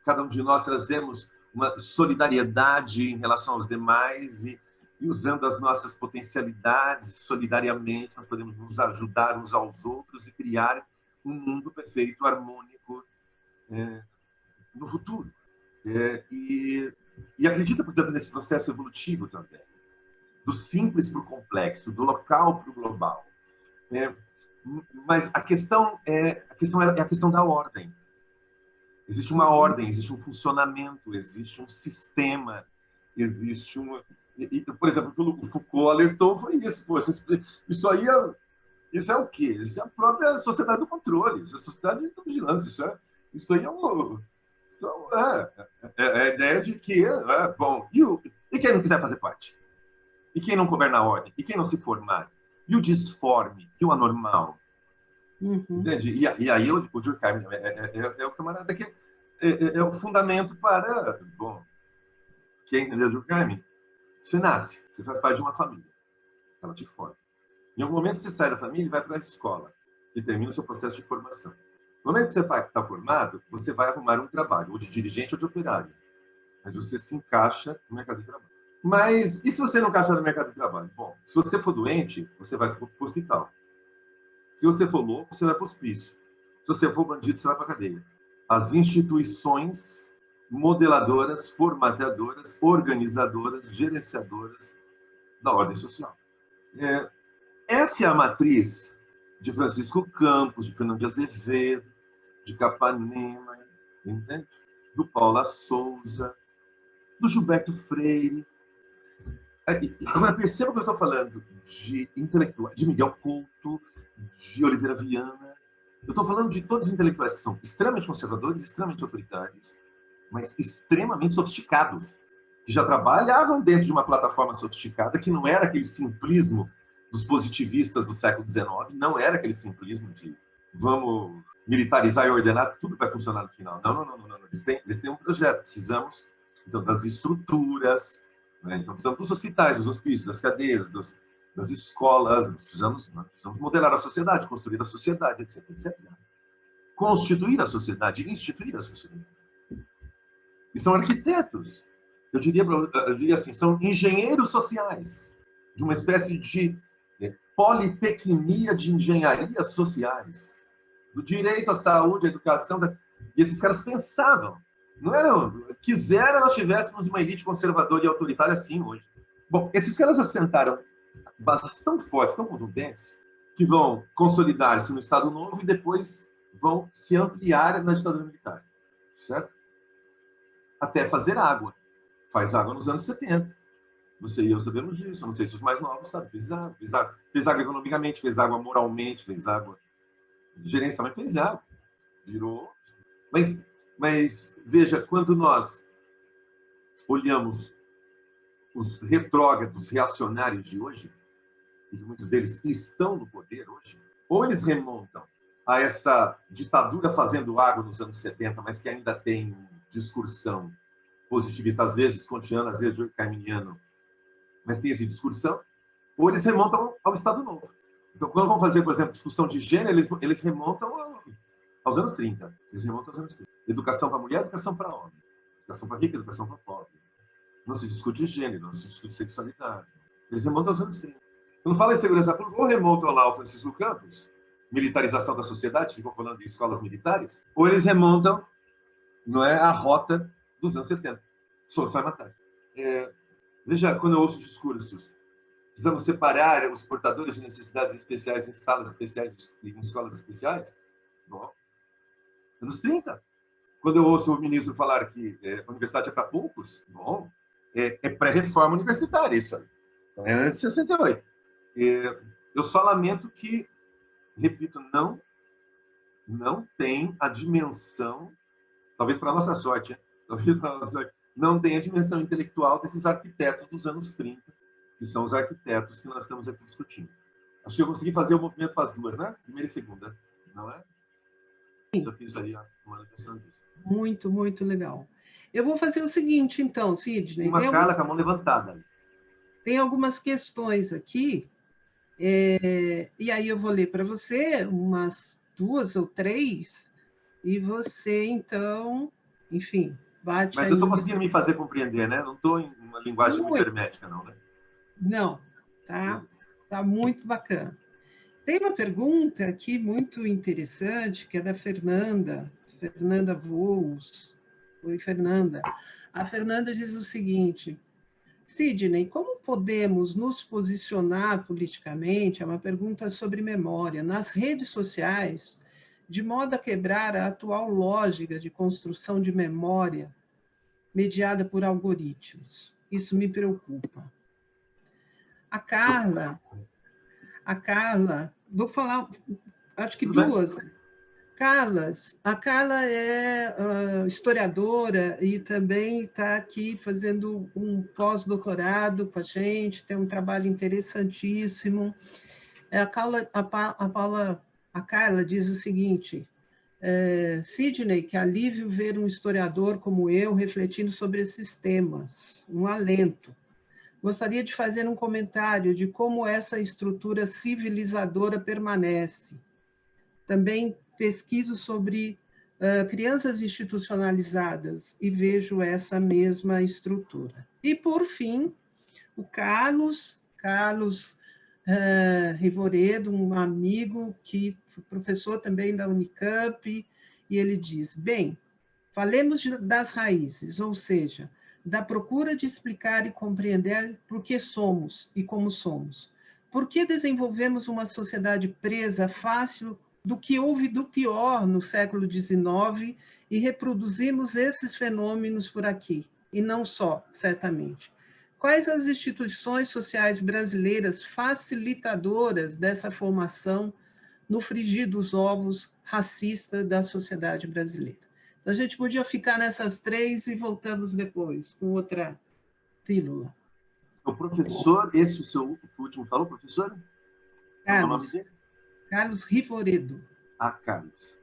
cada um de nós trazemos uma solidariedade em relação aos demais e usando as nossas potencialidades, solidariamente, nós podemos nos ajudar uns aos outros e criar um mundo perfeito, harmônico no futuro. E acredita, portanto, nesse processo evolutivo também, do simples para o complexo, do local para o global. Mas a questão é a questão da ordem. Existe uma ordem, existe um funcionamento, existe um sistema, existe uma... por exemplo, o que o Foucault alertou foi isso. Poxa, isso é o quê? Isso é a própria sociedade do controle, isso é a sociedade da vigilância, isso aí é a ideia de que, bom, e quem não quiser fazer parte? E quem não governa a ordem? E quem não se formar? E o disforme? E o anormal? Entende? E aí o Durkheim é o camarada que é o fundamento para, bom, quem entendeu Durkheim, você nasce, você faz parte de uma família, ela te forma. Em algum momento você sai da família e vai para a escola e termina o seu processo de formação. No momento que você está formado, você vai arrumar um trabalho, ou de dirigente ou de operário. Mas você se encaixa no mercado de trabalho. Mas e se você não encaixar no mercado de trabalho? Bom, se você for doente, você vai para o hospital. Se você for louco, você vai para o hospício. Se você for bandido, você vai para a cadeia. As instituições modeladoras, formatadoras, organizadoras, gerenciadoras da ordem social. Essa é a matriz de Francisco Campos, de Fernando de Azevedo, de Capanema, entende? Do Paula Souza, do Gilberto Freire. Agora, perceba que eu estou falando de intelectuais, de Miguel Couto, de Oliveira Viana. Eu estou falando de todos os intelectuais que são extremamente conservadores, extremamente autoritários, mas extremamente sofisticados, que já trabalhavam dentro de uma plataforma sofisticada, que não era aquele simplismo dos positivistas do século XIX, não era aquele simplismo de vamos militarizar e ordenar, tudo vai funcionar no final. Não. Eles têm um projeto, precisamos então, das estruturas, né? Então precisamos dos hospitais, dos hospícios, das cadeias, das escolas, nós precisamos modelar a sociedade, construir a sociedade, etc. Constituir a sociedade, instituir a sociedade. E são arquitetos. Eu diria assim, são engenheiros sociais, de uma espécie de politecnia de engenharias sociais, do direito à saúde, à educação. E esses caras pensavam. Não eram. Quiseram nós tivéssemos uma elite conservadora e autoritária assim hoje. Bom, esses caras assentaram bases tão fortes, tão contundentes, que vão consolidar-se no Estado Novo e depois vão se ampliar na ditadura militar. Certo? Até fazer água. Faz água nos anos 70. Você e eu sabemos disso. Eu não sei se os mais novos sabem. Fez água economicamente, fez água moralmente, fez água gerencialmente, fez água. Virou. Mas veja, quando nós olhamos os retrógrados reacionários de hoje, e muitos deles estão no poder hoje, ou eles remontam a essa ditadura fazendo água nos anos 70, mas que ainda tem discursão positivista, às vezes kantiana, às vezes durkheimiano, mas tem essa discussão, ou eles remontam ao Estado Novo. Então, quando vão fazer, por exemplo, discussão de gênero, eles remontam aos anos 30. Eles remontam aos anos 30. Educação para mulher, educação para homem. Educação para rico, educação para pobre. Não se discute gênero, não se discute sexualidade. Eles remontam aos anos 30. Quando fala em segurança pública, ou remontam lá ao Francisco Campos, militarização da sociedade, ficam falando de escolas militares, ou eles remontam, não é, a rota dos anos 70. Solução é matar. Veja, quando eu ouço discursos, precisamos separar os portadores de necessidades especiais em salas especiais, em escolas especiais. Bom, anos 30. Quando eu ouço o ministro falar que a universidade é para poucos, bom, é pré-reforma universitária isso aí. Então, é antes de 68. Eu só lamento que, repito, não tem a dimensão, talvez para a nossa sorte, não tem a dimensão intelectual desses arquitetos dos anos 30, que são os arquitetos que nós estamos aqui discutindo. Acho que eu consegui fazer o movimento para as duas, né? Primeira e segunda, não é? Já fiz aí a manutenção disso. Muito, muito legal. Eu vou fazer o seguinte, então, Sidney. Uma Carla com a mão levantada. Tem algumas questões aqui, e aí eu vou ler para você umas 2 ou 3, e você, então, enfim, bate. Mas eu estou conseguindo me fazer compreender, né? Não estou em uma linguagem muito hermética, não, né? Não, tá muito bacana. Tem uma pergunta aqui muito interessante, que é da Fernanda Voos. Oi, Fernanda. A Fernanda diz o seguinte: Sidney, como podemos nos posicionar politicamente, é uma pergunta sobre memória, nas redes sociais, de modo a quebrar a atual lógica de construção de memória mediada por algoritmos? Isso me preocupa. A Carla, vou falar, acho que duas. A Carla é historiadora e também está aqui fazendo um pós-doutorado com a gente, tem um trabalho interessantíssimo. A Carla diz o seguinte: Sidney, que alívio ver um historiador como eu refletindo sobre esses temas, um alento. Gostaria de fazer um comentário de como essa estrutura civilizadora permanece. Também pesquiso sobre crianças institucionalizadas e vejo essa mesma estrutura. E, por fim, o Carlos Rivoredo, um amigo que foi professor também da Unicamp, e ele diz, bem, falemos das raízes, ou seja, da procura de explicar e compreender por que somos e como somos. Por que desenvolvemos uma sociedade presa fácil do que houve do pior no século XIX e reproduzimos esses fenômenos por aqui, e não só, certamente. Quais as instituições sociais brasileiras facilitadoras dessa formação no frigir dos ovos racista da sociedade brasileira? Então, a gente podia ficar nessas três e voltamos depois com outra pílula. O professor, esse o seu último falou, professor? Qual é o nome dele? Carlos Rivoredo. Ah, Carlos.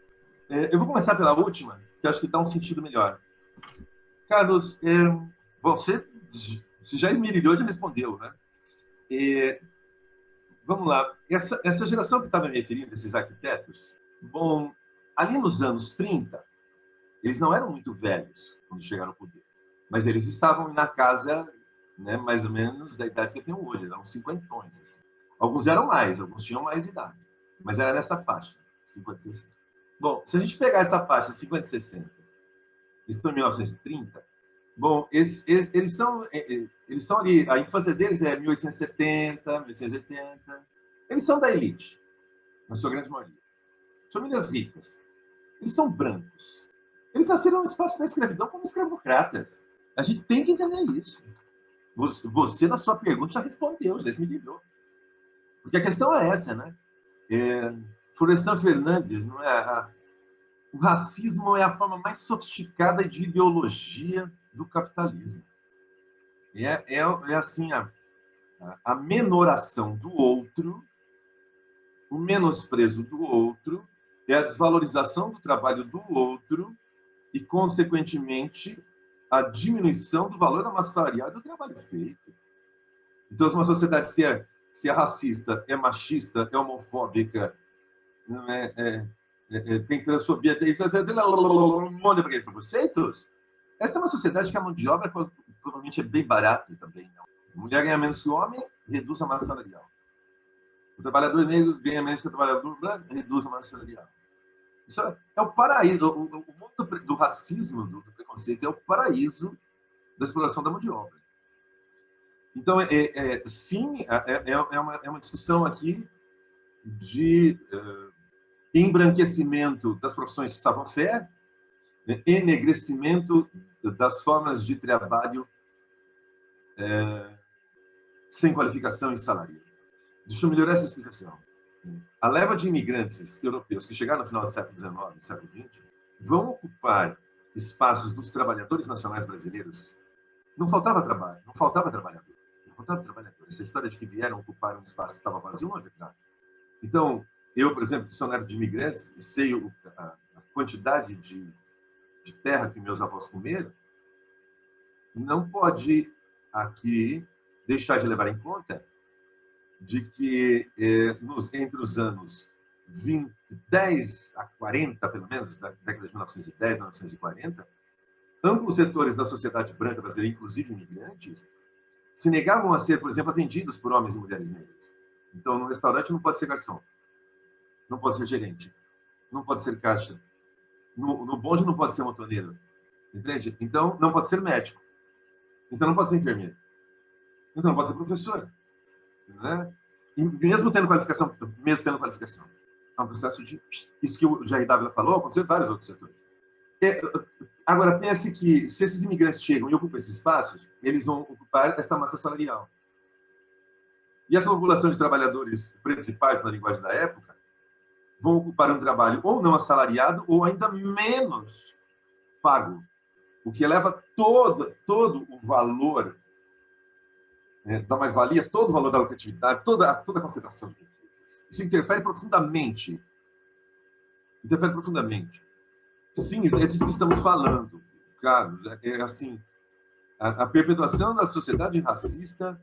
Eu vou começar pela última, que acho que dá um sentido melhor. Carlos, você já esmerilhou e já respondeu, né? Vamos lá. Essa geração que estava me referindo, esses arquitetos, bom, ali nos anos 30, eles não eram muito velhos quando chegaram ao poder, mas eles estavam na casa, né, mais ou menos da idade que eu tenho hoje, eram 50. Assim. Alguns eram mais, alguns tinham mais idade, mas era nessa faixa, 50 e 60. Bom, se a gente pegar essa faixa 50 e 60, eles estão em 1930, bom, eles são ali, a infância deles é 1870, 1880, eles são da elite, na sua grande maioria. Famílias ricas. Eles são brancos. Eles nasceram no espaço da escravidão como escravocratas. A gente tem que entender isso. Você, na sua pergunta, já respondeu, já esmerilhou. Porque a questão é essa, né? Florestan Fernandes, não é? O racismo é a forma mais sofisticada de ideologia do capitalismo. É assim, a menoração do outro, o menosprezo do outro, é a desvalorização do trabalho do outro e, consequentemente, a diminuição do valor da massa salarial do trabalho feito. Então, se uma sociedade se é racista, é machista, é homofóbica, tem transfobia, tem um monte de preconceitos, essa é uma sociedade que a mão de obra provavelmente é bem barata também. Não. A mulher ganha menos que o homem, reduz a massa salarial. O trabalhador negro ganha menos que o trabalhador branco, reduz a massa salarial. Isso é o paraíso. O mundo do racismo, do preconceito, é o paraíso da exploração da mão de obra. Então, sim, é uma discussão aqui de embranquecimento das profissões de savoir-faire, enegrecimento das formas de trabalho sem qualificação e salário. Deixa eu melhorar essa explicação. A leva de imigrantes europeus que chegaram no final do século XIX, do século XX, vão ocupar espaços dos trabalhadores nacionais brasileiros. Não faltava trabalho, não faltava trabalhador. Não faltava trabalhador. Essa história de que vieram ocupar um espaço que estava vazio não é verdade. Então, eu, por exemplo, dicionário de imigrantes, sei a quantidade de terra que meus avós comeram, não pode aqui deixar de levar em conta de que entre os anos 10 a 40, pelo menos, da década de 1910 a 1940, amplos setores da sociedade branca brasileira, inclusive imigrantes, se negavam a ser, por exemplo, atendidos por homens e mulheres negras. Então, no restaurante não pode ser garçom, não pode ser gerente, não pode ser caixa, no bonde não pode ser motoneiro, entende? Então, não pode ser médico, então não pode ser enfermeiro, então não pode ser professor, né? E mesmo tendo qualificação, é um processo de... Isso que o Jair Dávila falou, aconteceu em vários outros setores. Agora, pense que se esses imigrantes chegam e ocupam esses espaços, eles vão ocupar esta massa salarial. E essa população de trabalhadores principais, na linguagem da época, vão ocupar um trabalho ou não assalariado ou ainda menos pago, o que eleva todo o valor da mais-valia, todo o valor da lucratividade, toda a concentração de riquezas. Isso interfere profundamente. Sim, é disso que estamos falando, Carlos. É assim, a perpetuação da sociedade racista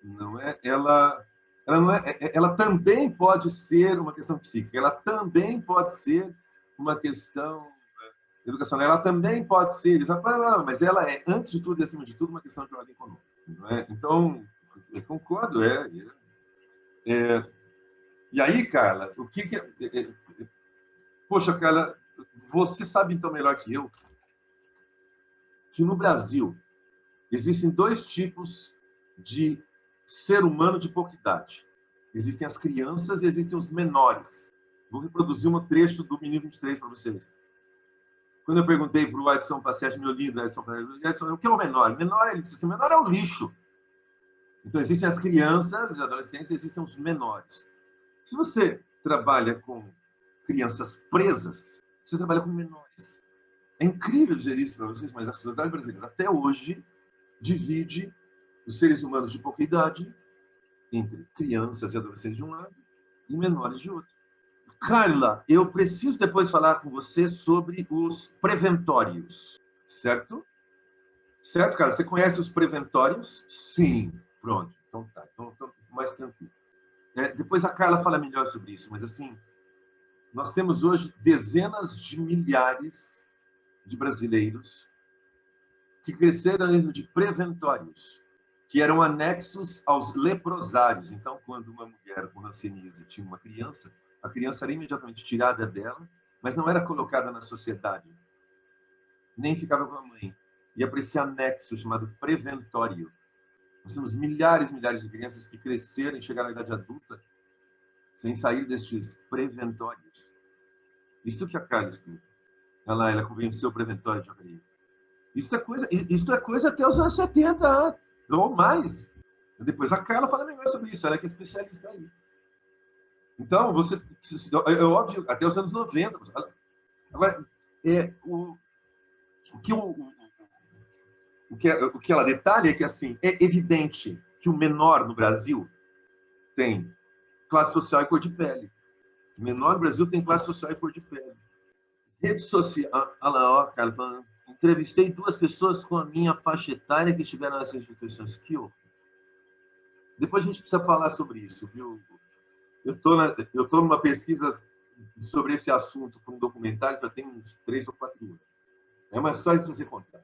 não é, ela não é, ela também pode ser uma questão psíquica, ela também pode ser uma questão educacional, ela também pode ser, mas ela é, antes de tudo e acima de tudo, uma questão de ordem econômica. Não é? Então, eu concordo, e aí, Carla, o que poxa, Carla, você sabe então melhor que eu que no Brasil existem dois tipos de ser humano de pouca idade. Existem as crianças e existem os menores. Vou reproduzir um trecho do Menino 23 para vocês. Quando eu perguntei para o Edson Passetti, meu lindo Edson, o que é o menor? Menor, ele disse assim, menor é o lixo. Então, existem as crianças e adolescentes, existem os menores. Se você trabalha com crianças presas, você trabalha com menores. É incrível dizer isso para vocês, mas a sociedade brasileira, até hoje, divide os seres humanos de pouca idade entre crianças e adolescentes de um lado e menores de outro. Carla, eu preciso depois falar com você sobre os preventórios, certo? Certo, cara? Você conhece os preventórios? Sim. Pronto. Então tá. Então, mais tranquilo. Depois a Carla fala melhor sobre isso, mas assim, nós temos hoje dezenas de milhares de brasileiros que cresceram dentro de preventórios, que eram anexos aos leprosários. Então, quando uma mulher com hanseníase tinha uma criança, a criança era imediatamente tirada dela, mas não era colocada na sociedade, nem ficava com a mãe. Ia para esse anexo chamado preventório. Nós temos milhares e milhares de crianças que cresceram e chegaram à idade adulta sem sair destes preventórios. Isto que a Carla explica. Ela convenceu o preventório de Jacareí. Isto é coisa até os anos 70, ou mais. Depois a Carla fala melhor sobre isso, ela é que é especialista aí. Então, é óbvio, até os anos 90. Agora, o que ela detalha é que assim, é evidente que o menor no Brasil tem classe social e cor de pele. O menor no Brasil tem classe social e cor de pele. Rede social. Olha lá, ó, cara, falando, entrevistei 2 pessoas com a minha faixa etária que estiveram nessas instituições. Depois a gente precisa falar sobre isso, viu? Eu estou numa pesquisa sobre esse assunto para um documentário já tem uns 3 ou 4 anos. É uma história que precisa ser contada.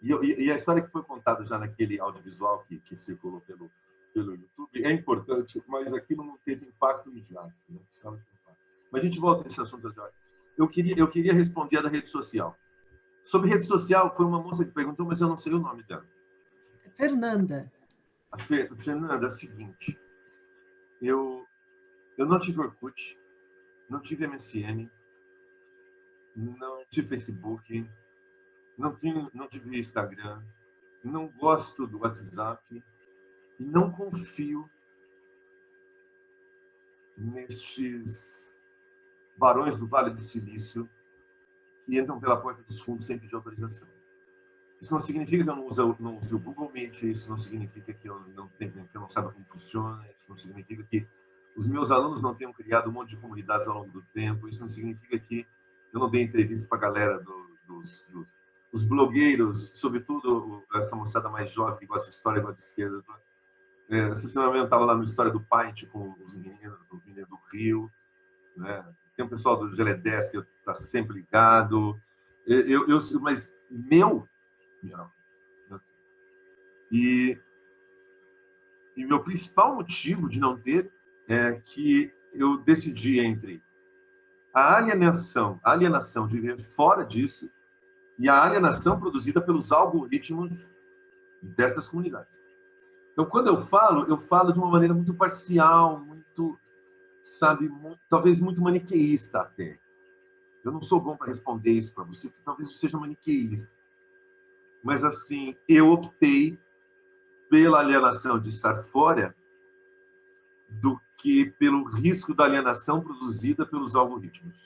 E a história que foi contada já naquele audiovisual que circulou pelo YouTube é importante, mas aquilo não teve impacto midiático. Né? Mas a gente volta nesse assunto já. Eu queria responder a da rede social. Sobre rede social, foi uma moça que perguntou, mas eu não sei o nome dela. Fernanda. Fernanda, é o seguinte. Eu não tive Orkut, não tive MSN, não tive Facebook, não tive Instagram, não gosto do WhatsApp e não confio nestes barões do Vale do Silício que entram pela porta dos fundos sem pedir autorização. Isso não significa que eu não use o Google Meet, isso não significa que eu não saiba como funciona, isso não significa que os meus alunos não tenham criado um monte de comunidades ao longo do tempo, isso não significa que eu não dei entrevista para a galera dos blogueiros, sobretudo essa moçada mais jovem que gosta de história e gosta de esquerda. Essa semana eu estava lá no História do Paint com os meninos do Rio, né? Tem o pessoal do Geledés que está sempre ligado, mas não. E meu principal motivo de não ter é que eu decidi entre a alienação de viver fora disso e a alienação produzida pelos algoritmos dessas comunidades. Então, quando eu falo de uma maneira muito parcial, muito, sabe, talvez muito maniqueísta até. Eu não sou bom para responder isso para você, porque talvez eu seja maniqueísta. Mas, assim, eu optei pela alienação de estar fora do que pelo risco da alienação produzida pelos algoritmos.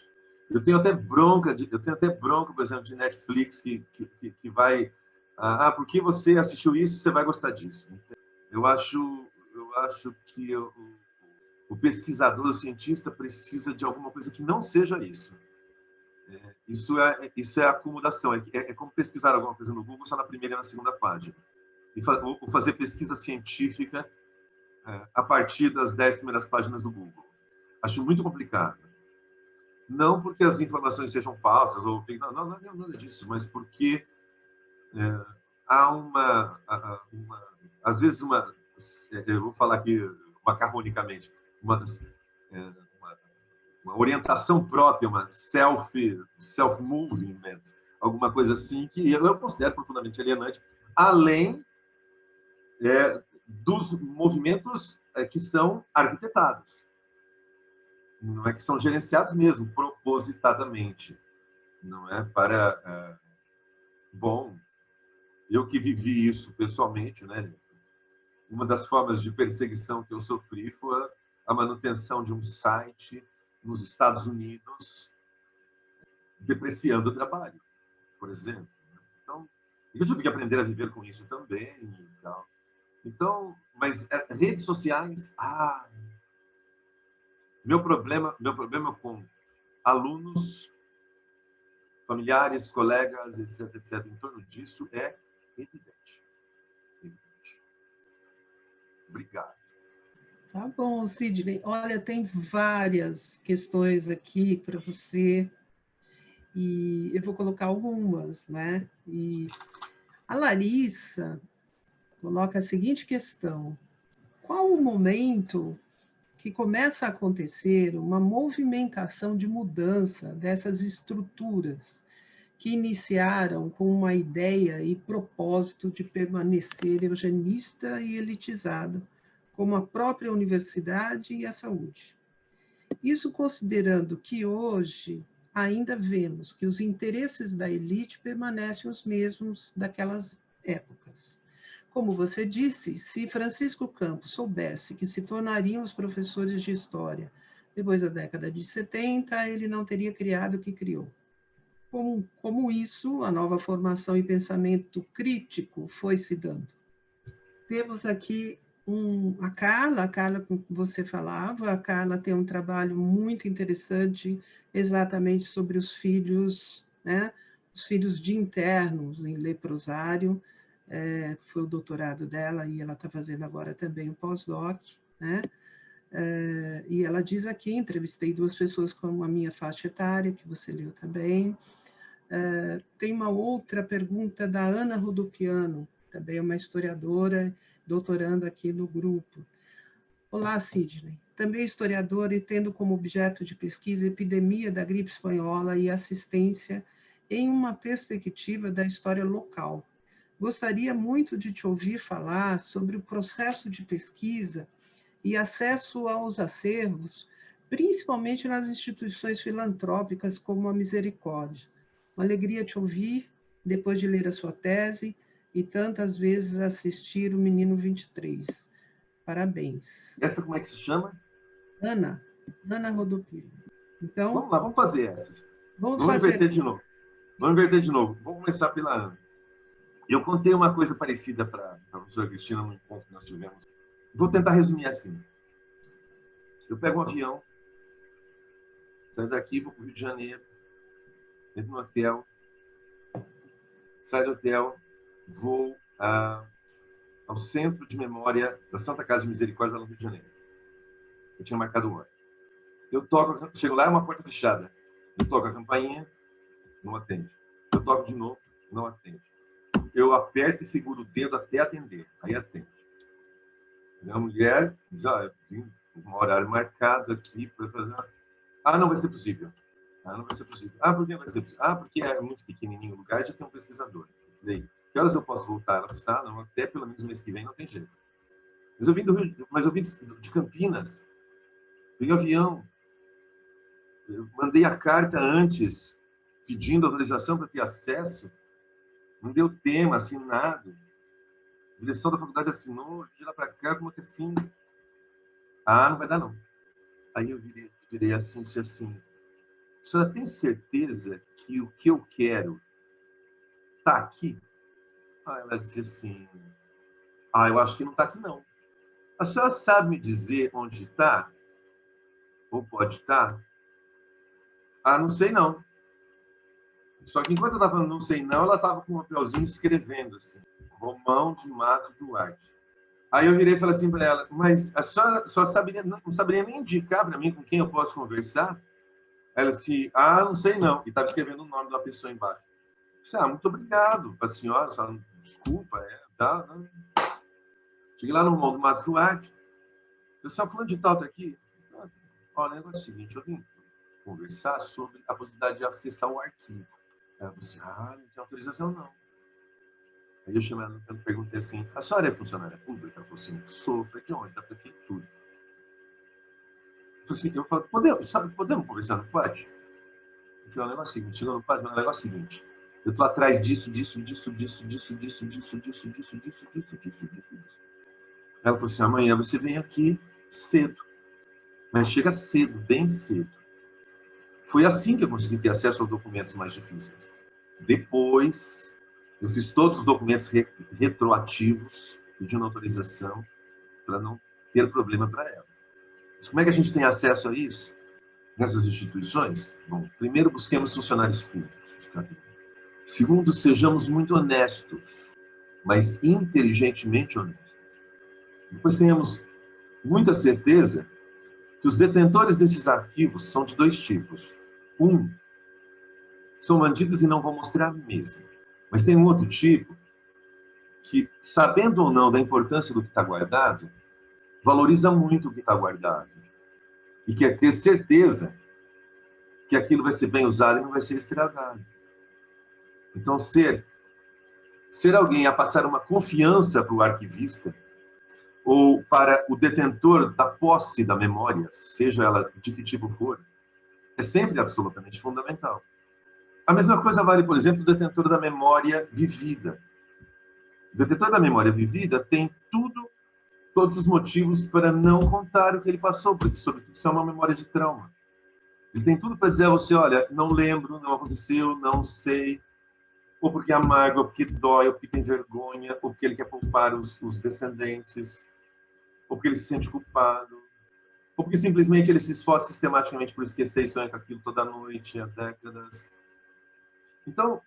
Eu tenho até bronca, por exemplo, de Netflix que vai... porque você assistiu isso, você vai gostar disso. Eu acho que o pesquisador, o cientista, precisa de alguma coisa que não seja isso. Isso é acumulação. É como pesquisar alguma coisa no Google só na primeira e na segunda página. Ou fazer pesquisa científica a partir das 10 primeiras páginas do Google. Acho muito complicado. Não porque as informações sejam falsas, ou não é nada disso, mas porque há às vezes eu vou falar aqui macarronicamente, uma orientação própria, uma self-movement, alguma coisa assim, que eu considero profundamente alienante, além dos movimentos que são arquitetados. Não é que são gerenciados mesmo, propositadamente. Não é para... Bom, eu que vivi isso pessoalmente, né? Uma das formas de perseguição que eu sofri foi a manutenção de um site nos Estados Unidos depreciando o trabalho, por exemplo. Então, eu tive que aprender a viver com isso também. Então, mas redes sociais... Meu problema com alunos, familiares, colegas, etc., em torno disso é evidente. Obrigado. Tá bom, Sidney. Olha, tem várias questões aqui para você, e eu vou colocar algumas, né? E a Larissa coloca a seguinte questão: qual o momento que começa a acontecer uma movimentação de mudança dessas estruturas que iniciaram com uma ideia e propósito de permanecer eugenista e elitizado, como a própria universidade e a saúde? Isso considerando que hoje ainda vemos que os interesses da elite permanecem os mesmos daquelas épocas. Como você disse, se Francisco Campos soubesse que se tornariam os professores de história depois da década de 70, ele não teria criado o que criou. Como isso, a nova formação e pensamento crítico foi se dando. Temos aqui a Carla com que você falava. A Carla tem um trabalho muito interessante exatamente sobre os filhos, né? Os filhos de internos em leprosário. Foi o doutorado dela e ela está fazendo agora também o pós-doc, né? E ela diz aqui: entrevistei 2 pessoas com a minha faixa etária, que você leu também. Tem uma outra pergunta da Ana Rodopiano, também é uma historiadora, doutorando aqui no grupo. Olá, Sidney. Também historiadora e tendo como objeto de pesquisa a epidemia da gripe espanhola e assistência em uma perspectiva da história local. Gostaria muito de te ouvir falar sobre o processo de pesquisa e acesso aos acervos, principalmente nas instituições filantrópicas como a Misericórdia. Uma alegria te ouvir depois de ler a sua tese e tantas vezes assistir o Menino 23. Parabéns. Essa como é que se chama? Ana Rodopio. Então, vamos lá, vamos fazer essas. Vamos inverter de novo. Vamos começar pela Ana. Eu contei uma coisa parecida para a professora Cristina no encontro que nós tivemos. Vou tentar resumir assim. Eu pego um avião, saio daqui, vou para o Rio de Janeiro, entro no hotel, saio do hotel, vou ao Centro de Memória da Santa Casa de Misericórdia, no Rio de Janeiro. Eu tinha marcado o hora. Chego lá, é uma porta fechada. Eu toco a campainha, não atende. Eu toco de novo, não atende. Eu aperto e seguro o dedo até atender. Aí atende. A mulher diz: eu tenho um horário marcado aqui para fazer. Não vai ser possível. Não vai ser possível. Por que vai ser possível? Porque é muito pequenininho o lugar e já tem um pesquisador. Daí, que horas eu posso voltar? Ela disse: não, até pelo menos o mês que vem não tem jeito. Mas eu vim de Campinas. Peguei o avião. Eu mandei a carta antes, pedindo autorização para ter acesso. Não deu tema, assinado. A direção da faculdade assinou, de lá para cá, como que assim? Não vai dar, não. Aí eu virei assim, disse assim: a senhora tem certeza que o que eu quero está aqui? Ela disse assim: eu acho que não está aqui, não. A senhora sabe me dizer onde está? Ou pode estar? Não sei, não. Só que enquanro eu estava falando não sei não, ela estava com um papelzinho escrevendo assim, Romão de Matos Duarte. Aí eu virei e falei assim para ela, mas a senhora só saberia, não saberia nem indicar para mim com quem eu posso conversar? Ela disse, não sei não. E estava escrevendo o nome da pessoa embaixo. Eu disse, muito obrigado para a senhora, desculpa, tá? Cheguei lá no Romão do Matos Duarte, eu só falando de tal aqui. Olha, o negócio é o seguinte, eu vim conversar sobre a possibilidade de acessar o arquivo. Ela disse, não tem autorização não. Aí eu chamei ela e perguntei assim, a senhora é funcionária pública? Ela falou assim, sou. Falei, de onde? Da prefeitura. Eu falei, podemos conversar no pátio? Eu falei, o negócio é o seguinte, chegou no pátio, o negócio é o seguinte, eu estou atrás disso. Ela falou assim, amanhã você vem aqui cedo, mas chega cedo, bem cedo. Foi assim que eu consegui ter acesso aos documentos mais difíceis. Depois, eu fiz todos os documentos retroativos, pedindo autorização, para não ter problema para ela. Mas como é que a gente tem acesso a isso? Nessas instituições? Bom, primeiro, busquemos funcionários públicos de carreira. Segundo, sejamos muito honestos, mas inteligentemente honestos. Depois, tenhamos muita certeza que os detentores desses arquivos são de dois tipos. Um, são bandidos e não vão mostrar mesmo. Mas tem um outro tipo que, sabendo ou não da importância do que está guardado, valoriza muito o que está guardado e quer ter certeza que aquilo vai ser bem usado e não vai ser estragado. Então, ser alguém a passar uma confiança para o arquivista ou para o detentor da posse da memória, seja ela de que tipo for, é sempre absolutamente fundamental. A mesma coisa vale, por exemplo, o detentor da memória vivida. O detentor da memória vivida tem todos os motivos para não contar o que ele passou, porque, sobretudo, isso é uma memória de trauma. Ele tem tudo para dizer a você, olha, não lembro, não aconteceu, não sei, ou porque é amargo, ou porque dói, ou porque tem vergonha, ou porque ele quer poupar os descendentes, ou porque ele se sente culpado, ou porque simplesmente ele se esforça sistematicamente por esquecer e sonha com aquilo toda noite, há décadas. Então,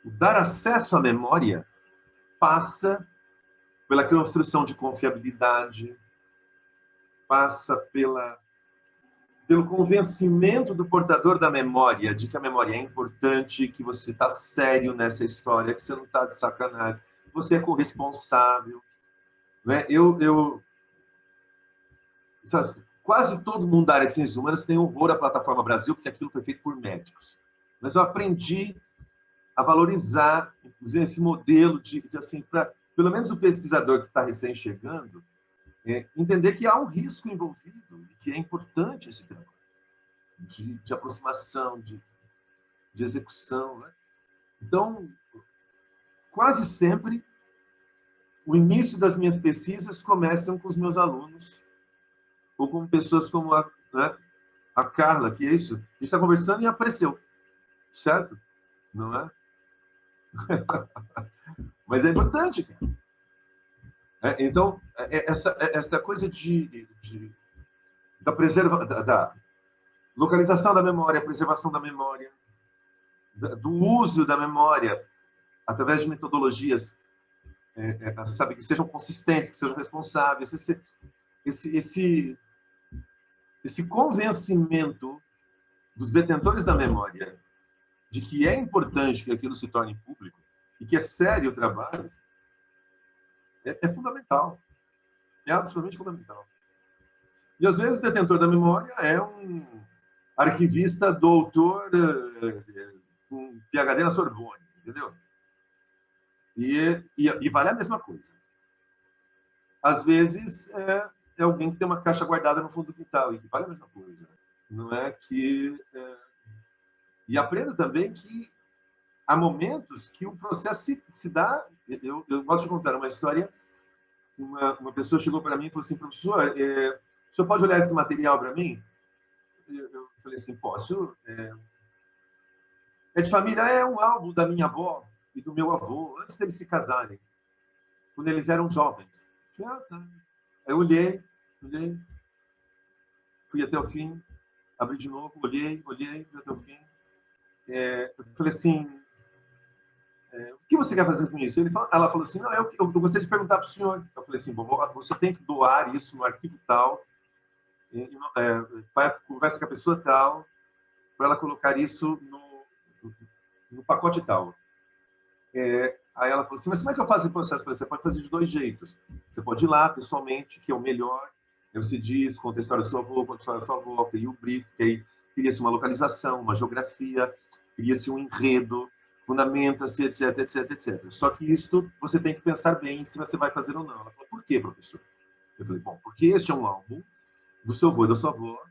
o dar acesso à memória passa pela construção de confiabilidade, passa pelo convencimento do portador da memória de que a memória é importante, que você está sério nessa história, que você não está de sacanagem, você é corresponsável. Né? Sabe, quase todo mundo da área de ciências humanas tem horror à Plataforma Brasil, porque aquilo foi feito por médicos. Mas eu aprendi a valorizar, inclusive, esse modelo de assim, para pelo menos o pesquisador que está recém-chegando, entender que há um risco envolvido e que é importante esse trabalho de aproximação, de execução. Né? Então, quase sempre, o início das minhas pesquisas começam com os meus alunos ou com pessoas como a Carla, que é isso, a gente está conversando e apareceu, certo? Não é? Mas é importante, cara. Então, essa coisa da localização da memória, preservação da memória, do uso da memória através de metodologias, sabe, que sejam consistentes, que sejam responsáveis, esse convencimento dos detentores da memória de que é importante que aquilo se torne público e que é sério o trabalho, é fundamental. É absolutamente fundamental. E, às vezes, o detentor da memória é um arquivista doutor com PhD na Sorbonne, entendeu? E vale a mesma coisa. Às vezes, é alguém que tem uma caixa guardada no fundo do quintal, e que vale a mesma coisa. Não é que... E aprenda também que há momentos que o processo se dá... Eu gosto de contar uma história. Uma pessoa chegou para mim e falou assim, professor, o senhor pode olhar esse material para mim? Eu falei assim, posso. É de família, é um álbum da minha avó e do meu avô, antes deles se casarem, quando eles eram jovens. Eu falei, tá. Aí eu olhei, fui até o fim, abri de novo, olhei até o fim. Eu falei assim, o que você quer fazer com isso? Ela falou assim, não, eu gostaria de perguntar para o senhor. Eu falei assim, bom, você tem que doar isso no arquivo tal, conversa com a pessoa tal, para ela colocar isso no pacote tal. Aí ela falou assim, mas como é que eu faço esse processo? Eu falei, você pode fazer de 2 jeitos. Você pode ir lá pessoalmente, que é o melhor. Aí você diz, conta a história do seu avô, conta a história da sua avó, cria o brief, que aí cria-se uma localização, uma geografia, cria-se um enredo, fundamenta-se, etc, etc, etc. Só que isso você tem que pensar bem se você vai fazer ou não. Ela falou, por quê, professor? Eu falei, bom, porque este é um álbum do seu avô e da sua avó,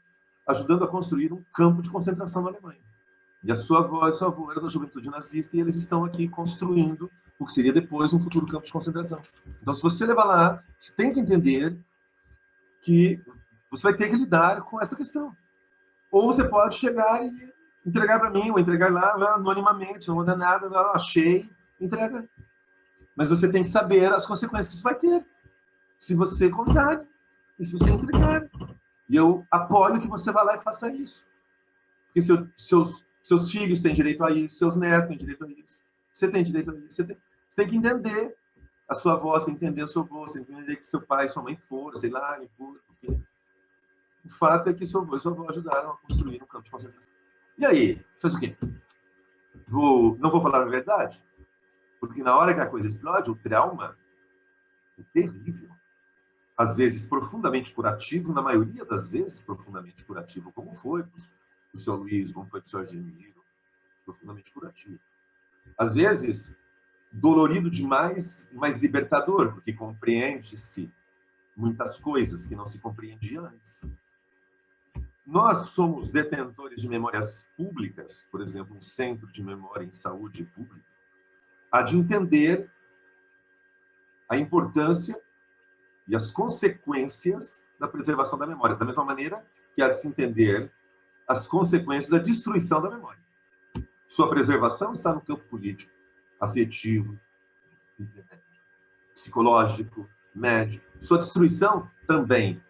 ajudando a construir um campo de concentração na Alemanha. E a sua avó e sua avó eram da juventude nazista e eles estão aqui construindo o que seria depois um futuro campo de concentração. Então, se você levar lá, você tem que entender que você vai ter que lidar com essa questão. Ou você pode chegar e entregar para mim, ou entregar lá anonimamente, não manda nada, não, achei, entrega. Mas você tem que saber as consequências que isso vai ter. Se você contar e se você entregar. E eu apoio que você vá lá e faça isso. Porque seus filhos têm direito a isso, seus netos têm direito a isso. Você tem direito a isso. Você tem que entender a sua avó, você tem que entender o seu avô, você tem que entender que seu pai e sua mãe foram, sei lá, porque o fato é que seu avô e sua avó ajudaram a construir um campo de concentração. E aí? Faz o quê? Não vou falar a verdade? Porque na hora que a coisa explode, o trauma é terrível. Às vezes profundamente curativo, na maioria das vezes profundamente curativo, como foi para o seu Luiz, como foi para o seu Argemiro, profundamente curativo. Às vezes, dolorido demais, mas libertador, porque compreende-se muitas coisas que não se compreendia antes. Nós somos detentores de memórias públicas, por exemplo, um centro de memória em saúde pública, há de entender a importância e as consequências da preservação da memória, da mesma maneira que há de se entender as consequências da destruição da memória. Sua preservação está no campo político, afetivo, psicológico, médico. Sua destruição também.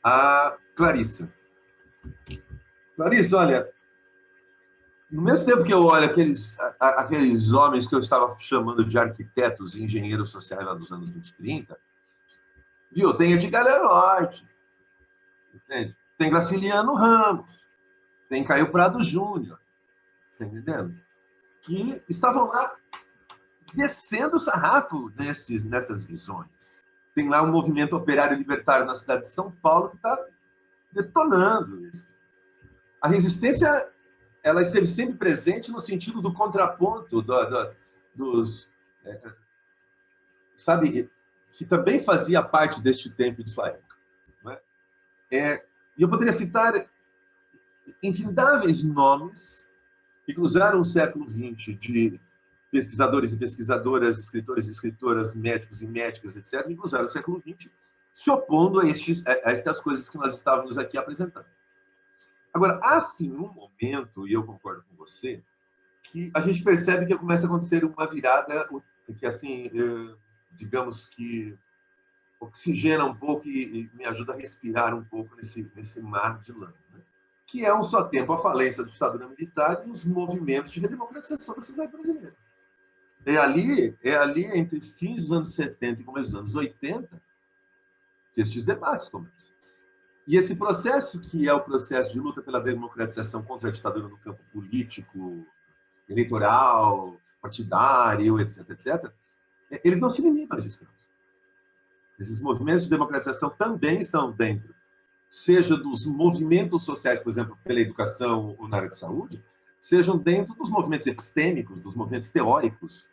A Clarissa. Clarissa, olha, no mesmo tempo que eu olho aqueles homens que eu estava chamando de arquitetos e engenheiros sociais lá dos anos 20 e 30, viu? Tem Edgar Leroy, entende? Tem Graciliano Ramos, tem Caio Prado Júnior, está entendendo? Que estavam lá descendo o sarrafo nessas visões. Tem lá um movimento operário libertário na cidade de São Paulo que está detonando isso. A resistência, ela esteve sempre presente no sentido do contraponto dos... sabe, que também fazia parte deste tempo e de sua época. Não é? E eu poderia citar infindáveis nomes que cruzaram o século XX de pesquisadores e pesquisadoras, escritores e escritoras, médicos e médicas, etc., que cruzaram o século XX se opondo a estas coisas que nós estávamos aqui apresentando. Agora, há sim um momento, e eu concordo com você, que a gente percebe que começa a acontecer uma virada que, assim, digamos que oxigena um pouco e me ajuda a respirar um pouco nesse mar de lama, né? Que é, um só tempo, a falência da ditadura militar e os movimentos de redemocratização da sociedade brasileira. É ali entre fins dos anos 70 e começo dos anos 80 que estes debates começam. E esse processo, que é o processo de luta pela democratização contra a ditadura no campo político, eleitoral, partidário, etc., etc., eles não se limitam a esses campos. Esses movimentos de democratização também estão dentro, seja dos movimentos sociais, por exemplo, pela educação ou na área de saúde, sejam dentro dos movimentos epistêmicos, dos movimentos teóricos,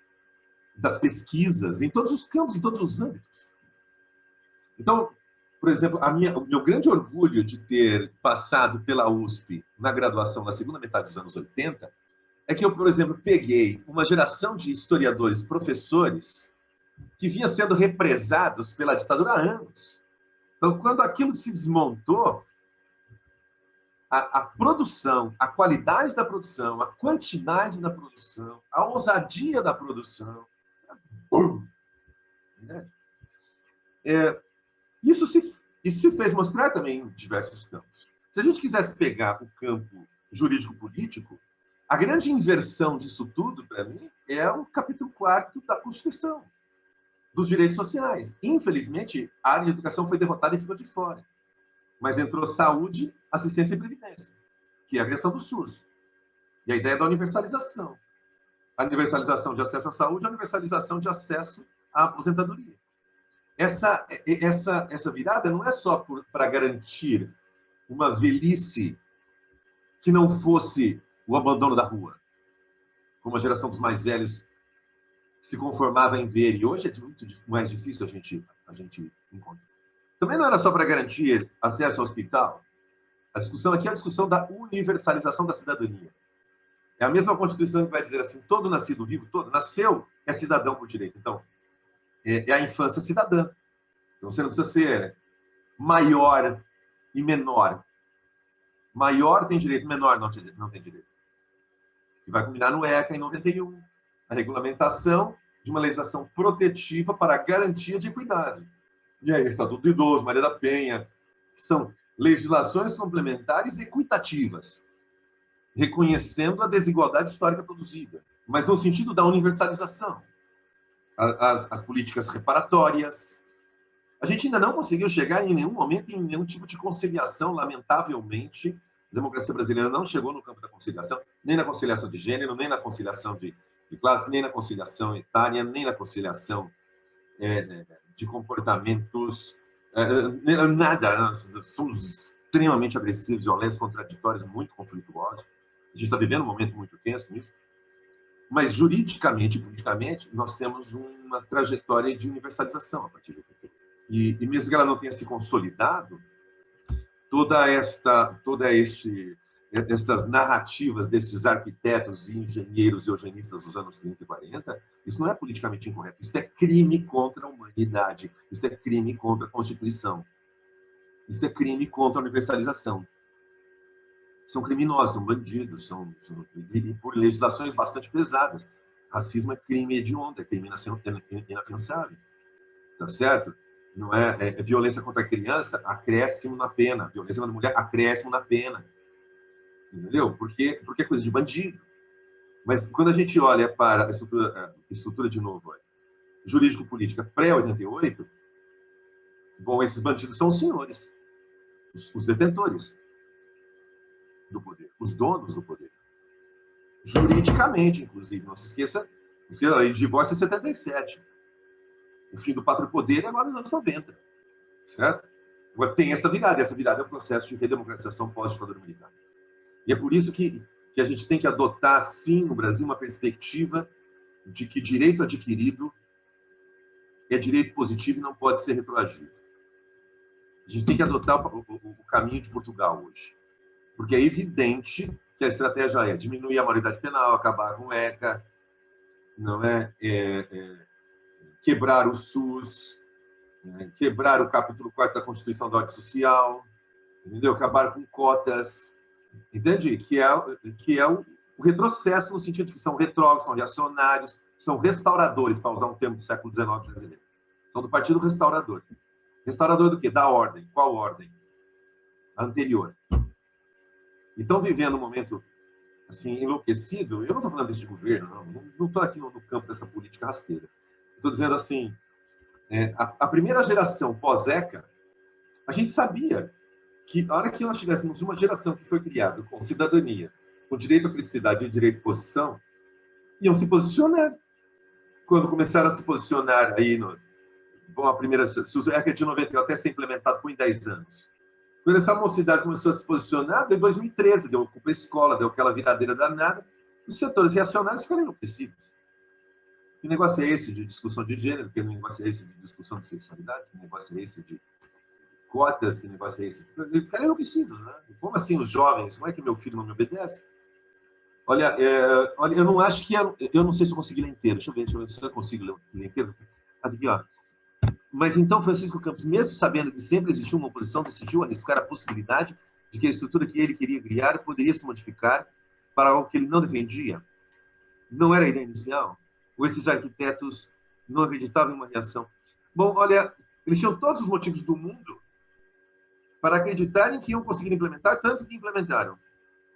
das pesquisas, em todos os campos, em todos os âmbitos. Então, por exemplo, o meu grande orgulho de ter passado pela USP na graduação na segunda metade dos anos 80 é que eu, por exemplo, peguei uma geração de historiadores, professores, que vinha sendo represados pela ditadura há anos. Então, quando aquilo se desmontou, a produção, a qualidade da produção, a quantidade da produção, a ousadia da produção, isso Isso se fez mostrar também em diversos campos. Se a gente quisesse pegar o campo jurídico-político, a grande inversão disso tudo, para mim, é o capítulo 4º da Constituição, dos direitos sociais. Infelizmente, a área de educação foi derrotada e ficou de fora. Mas entrou saúde, assistência e previdência, que é a criação do SUS. E a ideia da universalização. A universalização de acesso à saúde, a universalização de acesso à aposentadoria. Essa virada não é só para garantir uma velhice que não fosse o abandono da rua, como a geração dos mais velhos se conformava em ver, e hoje é muito mais difícil a gente encontrar. Também não era só para garantir acesso ao hospital. A discussão aqui é a discussão da universalização da cidadania. É a mesma Constituição que vai dizer assim, todo nascido vivo, todo nasceu, é cidadão por direito. Então, é a infância cidadã. Então, você não precisa ser maior e menor. Maior tem direito, menor não tem direito. Que vai culminar no ECA em 91. A regulamentação de uma legislação protetiva para a garantia de equidade. E aí, Estatuto do Idoso, Maria da Penha, que são legislações complementares equitativas, reconhecendo a desigualdade histórica produzida, mas no sentido da universalização. As políticas reparatórias. A gente ainda não conseguiu chegar em nenhum momento em nenhum tipo de conciliação, lamentavelmente. A democracia brasileira não chegou no campo da conciliação, nem na conciliação de gênero, nem na conciliação de classe, nem na conciliação etária, nem na conciliação de comportamentos, nada. Nós somos extremamente agressivos, violentos, contraditórios, muito conflituosos. A gente está vivendo um momento muito tenso nisso. Mas, juridicamente e politicamente, nós temos uma trajetória de universalização a partir do futuro. E mesmo que ela não tenha se consolidado, estas narrativas destes arquitetos, engenheiros e eugenistas dos anos 30 e 40, isso não é politicamente incorreto. Isso é crime contra a humanidade. Isso é crime contra a Constituição. Isso é crime contra a universalização. São criminosos, são bandidos, e por legislações bastante pesadas. Racismo é crime hediondo, é crime inafiançável. Tá certo? Não é violência contra a criança, acréscimo na pena. Violência contra a mulher, acréscimo na pena. Entendeu? Porque é coisa de bandido. Mas quando a gente olha para a estrutura de novo, jurídico-política pré-88, bom, esses bandidos são os senhores, os detentores do poder, os donos do poder. Juridicamente, inclusive, não se esqueça, a lei de divórcio é 77. O fim do pátrio poder é lá nos anos 90. Certo? Agora, tem essa virada é o processo de redemocratização pós-ditadura militar. E é por isso que a gente tem que adotar, sim, no Brasil, uma perspectiva de que direito adquirido é direito positivo e não pode ser retroagido. A gente tem que adotar o caminho de Portugal hoje. Porque é evidente que a estratégia é diminuir a maioridade penal, acabar com o ECA, não quebrar o SUS, quebrar o capítulo 4º da Constituição da Ordem Social, entendeu? Acabar com cotas, entende? Que é o retrocesso no sentido de que são retrógrados, são reacionários, são restauradores, para usar um termo do século XIX brasileiro. São do Partido Restaurador. Restaurador do quê? Da ordem. Qual ordem? A anterior. E estão vivendo um momento assim, enlouquecido. Eu não estou falando desse de governo, não estou aqui no campo dessa política rasteira. Estou dizendo assim, a primeira geração pós-ECA, a gente sabia que a hora que nós tivéssemos uma geração que foi criada com cidadania, com direito à criticidade e direito à posição, iam se posicionar. Quando começaram a se posicionar aí, a primeira, se o ECA de 90 até ser implementado foi em 10 anos. Quando essa mocidade começou a se posicionar, em 2013, deu culpa à escola, deu aquela viradeira danada, os setores reacionários ficaram enlouquecidos. Que negócio é esse de discussão de gênero? Que negócio é esse de discussão de sexualidade? Que negócio é esse de cotas? Que negócio é esse? Ficaram enlouquecidos, né? Como assim os jovens? Como é que meu filho não me obedece? Olha, eu não acho que... Eu não sei se eu consegui ler inteiro. Deixa eu ver se eu consigo ler inteiro. Aqui, ó. Mas então Francisco Campos, mesmo sabendo que sempre existiu uma oposição, decidiu arriscar a possibilidade de que a estrutura que ele queria criar poderia se modificar para algo que ele não defendia. Não era a ideia inicial? Ou esses arquitetos não acreditavam em uma reação? Bom, olha, eles tinham todos os motivos do mundo para acreditarem que iam conseguir implementar, tanto que implementaram.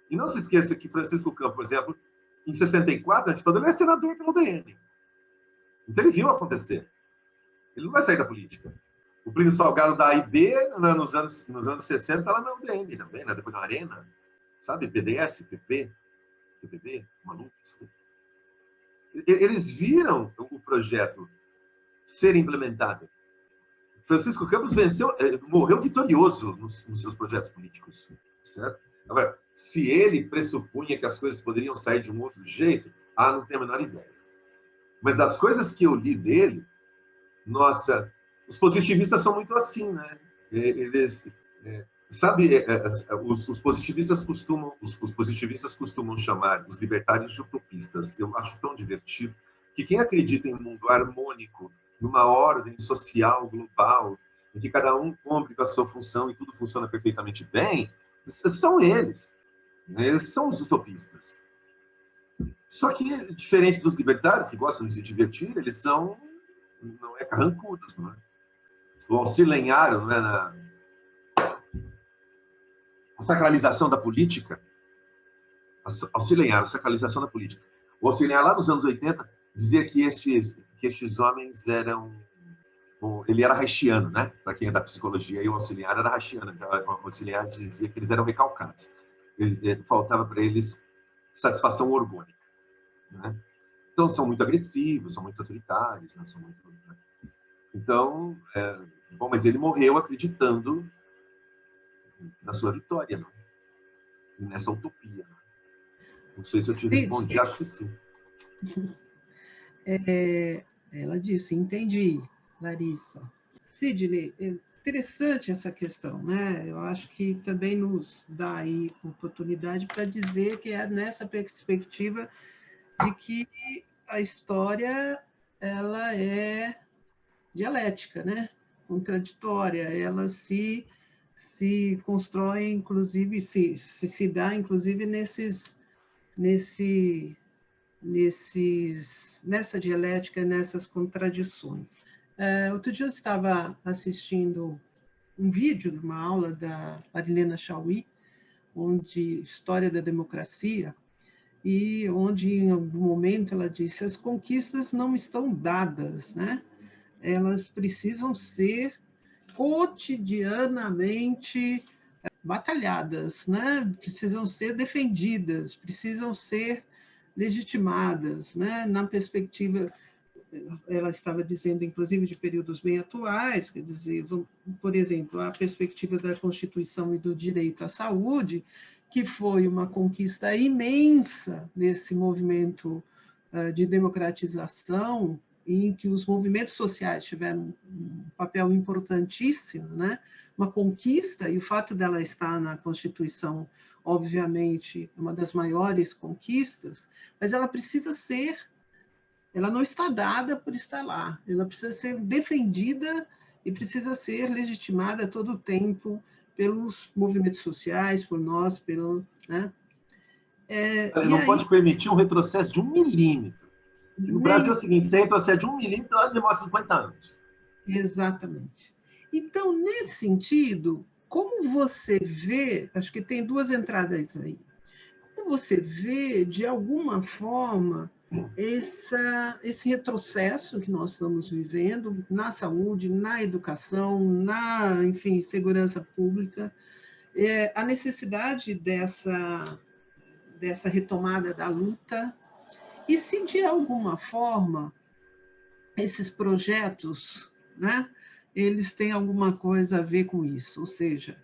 E não se esqueça que Francisco Campos, por exemplo, em 64, antes de tudo, ele é senador pelo DN. Então ele viu acontecer. Ele não vai sair da política. O Plínio Salgado da AIB, nos anos 60, ela na UDN também, né? Depois na Arena, sabe? PDS, PP, PPB, Maluf. Eles viram o projeto ser implementado. Francisco Campos morreu vitorioso nos seus projetos políticos, certo? Agora, se ele pressupunha que as coisas poderiam sair de um outro jeito, não tenho a menor ideia. Mas das coisas que eu li dele, nossa, os positivistas são muito assim, né? Eles, sabe, os positivistas costumam chamar os libertários de utopistas. Eu acho tão divertido que quem acredita em um mundo harmônico, numa ordem social global, em que cada um cumpre com a sua função e tudo funciona perfeitamente bem, são eles. Eles são os utopistas. Só que, diferente dos libertários, que gostam de se divertir, eles são, não é, carrancudos, não é? O Alcir Lenharo, não é, na a sacralização da política, Alcir Lenharo, sacralização da política. O Alcir Lenharo, lá nos anos 80, dizia que estes homens eram... Ele era haitiano, né? Para quem é da psicologia, e o auxiliar era haitiano. Então, o auxiliar dizia que eles eram recalcados. Faltava para eles satisfação orgânica, né? Então, são muito agressivos, são muito autoritários, né? São muito... Então, bom, mas ele morreu acreditando na sua vitória, não? E nessa utopia. Não sei se eu te respondi, acho que sim. Ela disse, entendi, Larissa. Sidney, é interessante essa questão, né? Eu acho que também nos dá aí oportunidade para dizer que é nessa perspectiva de que a história ela é dialética, né? Contraditória, ela se constrói, inclusive, se dá, inclusive, nessa dialética, nessas contradições. Outro dia eu estava assistindo um vídeo de uma aula da Marilena Chauí, onde História da Democracia, e onde, em algum momento, ela disse: as conquistas não estão dadas, né? Elas precisam ser cotidianamente batalhadas, né? Precisam ser defendidas, precisam ser legitimadas, né? Na perspectiva, ela estava dizendo, inclusive, de períodos bem atuais, quer dizer, por exemplo, a perspectiva da Constituição e do direito à saúde, que foi uma conquista imensa nesse movimento de democratização, em que os movimentos sociais tiveram um papel importantíssimo, né? Uma conquista, e o fato dela estar na Constituição, obviamente, é uma das maiores conquistas, mas ela precisa ser, ela não está dada por estar lá, ela precisa ser defendida e precisa ser legitimada a todo tempo pelos movimentos sociais, por nós, né? Não pode permitir um retrocesso de 1 milímetro. No Brasil é o seguinte, você retrocede 1 milímetro, ela demora 50 anos. Exatamente. Então, nesse sentido, como você vê, acho que tem duas entradas aí, como você vê, de alguma forma, esse retrocesso que nós estamos vivendo na saúde, na educação, enfim, segurança pública, a necessidade dessa retomada da luta, e se, de alguma forma, esses projetos, né, eles têm alguma coisa a ver com isso, ou seja,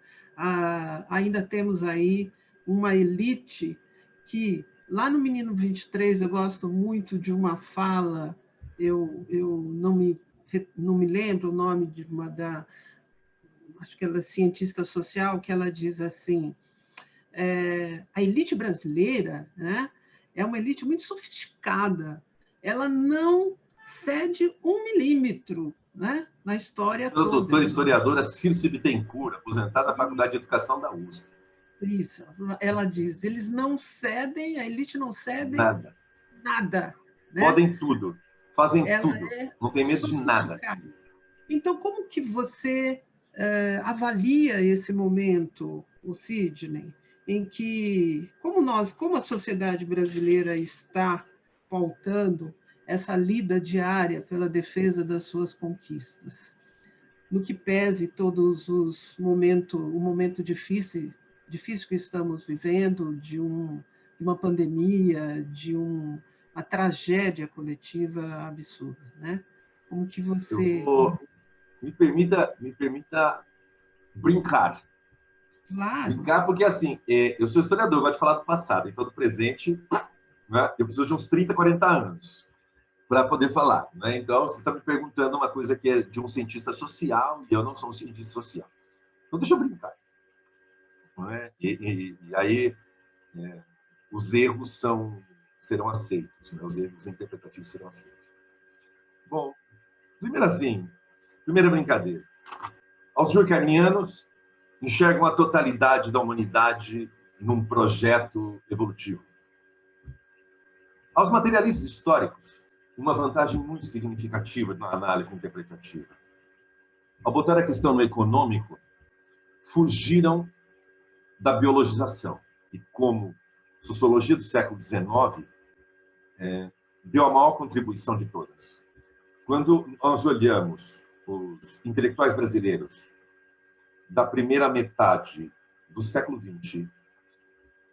ainda temos aí uma elite que, lá no Menino 23, eu gosto muito de uma fala, eu não me lembro o nome de acho que ela é cientista social, que ela diz assim, a elite brasileira, né, é uma elite muito sofisticada, ela não cede 1 milímetro, né, na história toda. Doutora historiadora Circe Bittencourt, aposentada da Faculdade de Educação da USP. Isso, ela diz, eles não cedem, a elite não cede nada. Né? Podem tudo, fazem tudo, não tem medo de nada. Então, como que você avalia esse momento, o Sidney, em que, como a sociedade brasileira está pautando essa lida diária pela defesa das suas conquistas, no que pese todos os o momento difícil que estamos vivendo, de uma pandemia, de uma tragédia coletiva absurda, né? Como que você... Me permita brincar. Claro. Brincar porque, assim, eu sou historiador, eu gosto de falar do passado, então do presente, né, eu preciso de uns 30, 40 anos para poder falar. Né? Então, você está me perguntando uma coisa que é de um cientista social e eu não sou um cientista social. Então, deixa eu brincar. Né? E aí, os erros serão aceitos, né? Os erros interpretativos serão aceitos. Bom, primeira brincadeira. Aos durkheimianos, enxergam a totalidade da humanidade num projeto evolutivo. Aos materialistas históricos, uma vantagem muito significativa na análise interpretativa. Ao botar a questão no econômico, fugiram da biologização. E como sociologia do século XIX deu a maior contribuição de todas. Quando nós olhamos os intelectuais brasileiros da primeira metade do século XX,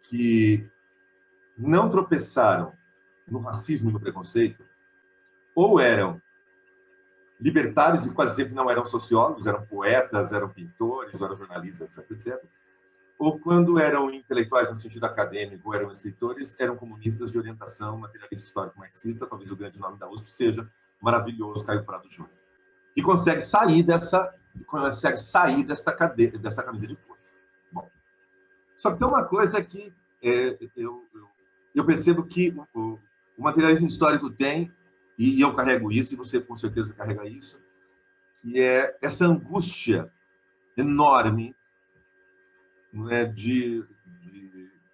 que não tropeçaram no racismo e no preconceito, ou eram libertários, e quase sempre não eram sociólogos, eram poetas, eram pintores, eram jornalistas, etc. Ou quando eram intelectuais no sentido acadêmico, ou eram escritores, eram comunistas de orientação materialista histórico marxista, talvez o grande nome da USP seja maravilhoso Caio Prado Júnior, que consegue sair dessa camisa de força. Bom, só que tem uma coisa que eu percebo que o materialismo histórico tem, e eu carrego isso, e você com certeza carrega isso, que é essa angústia enorme, né, de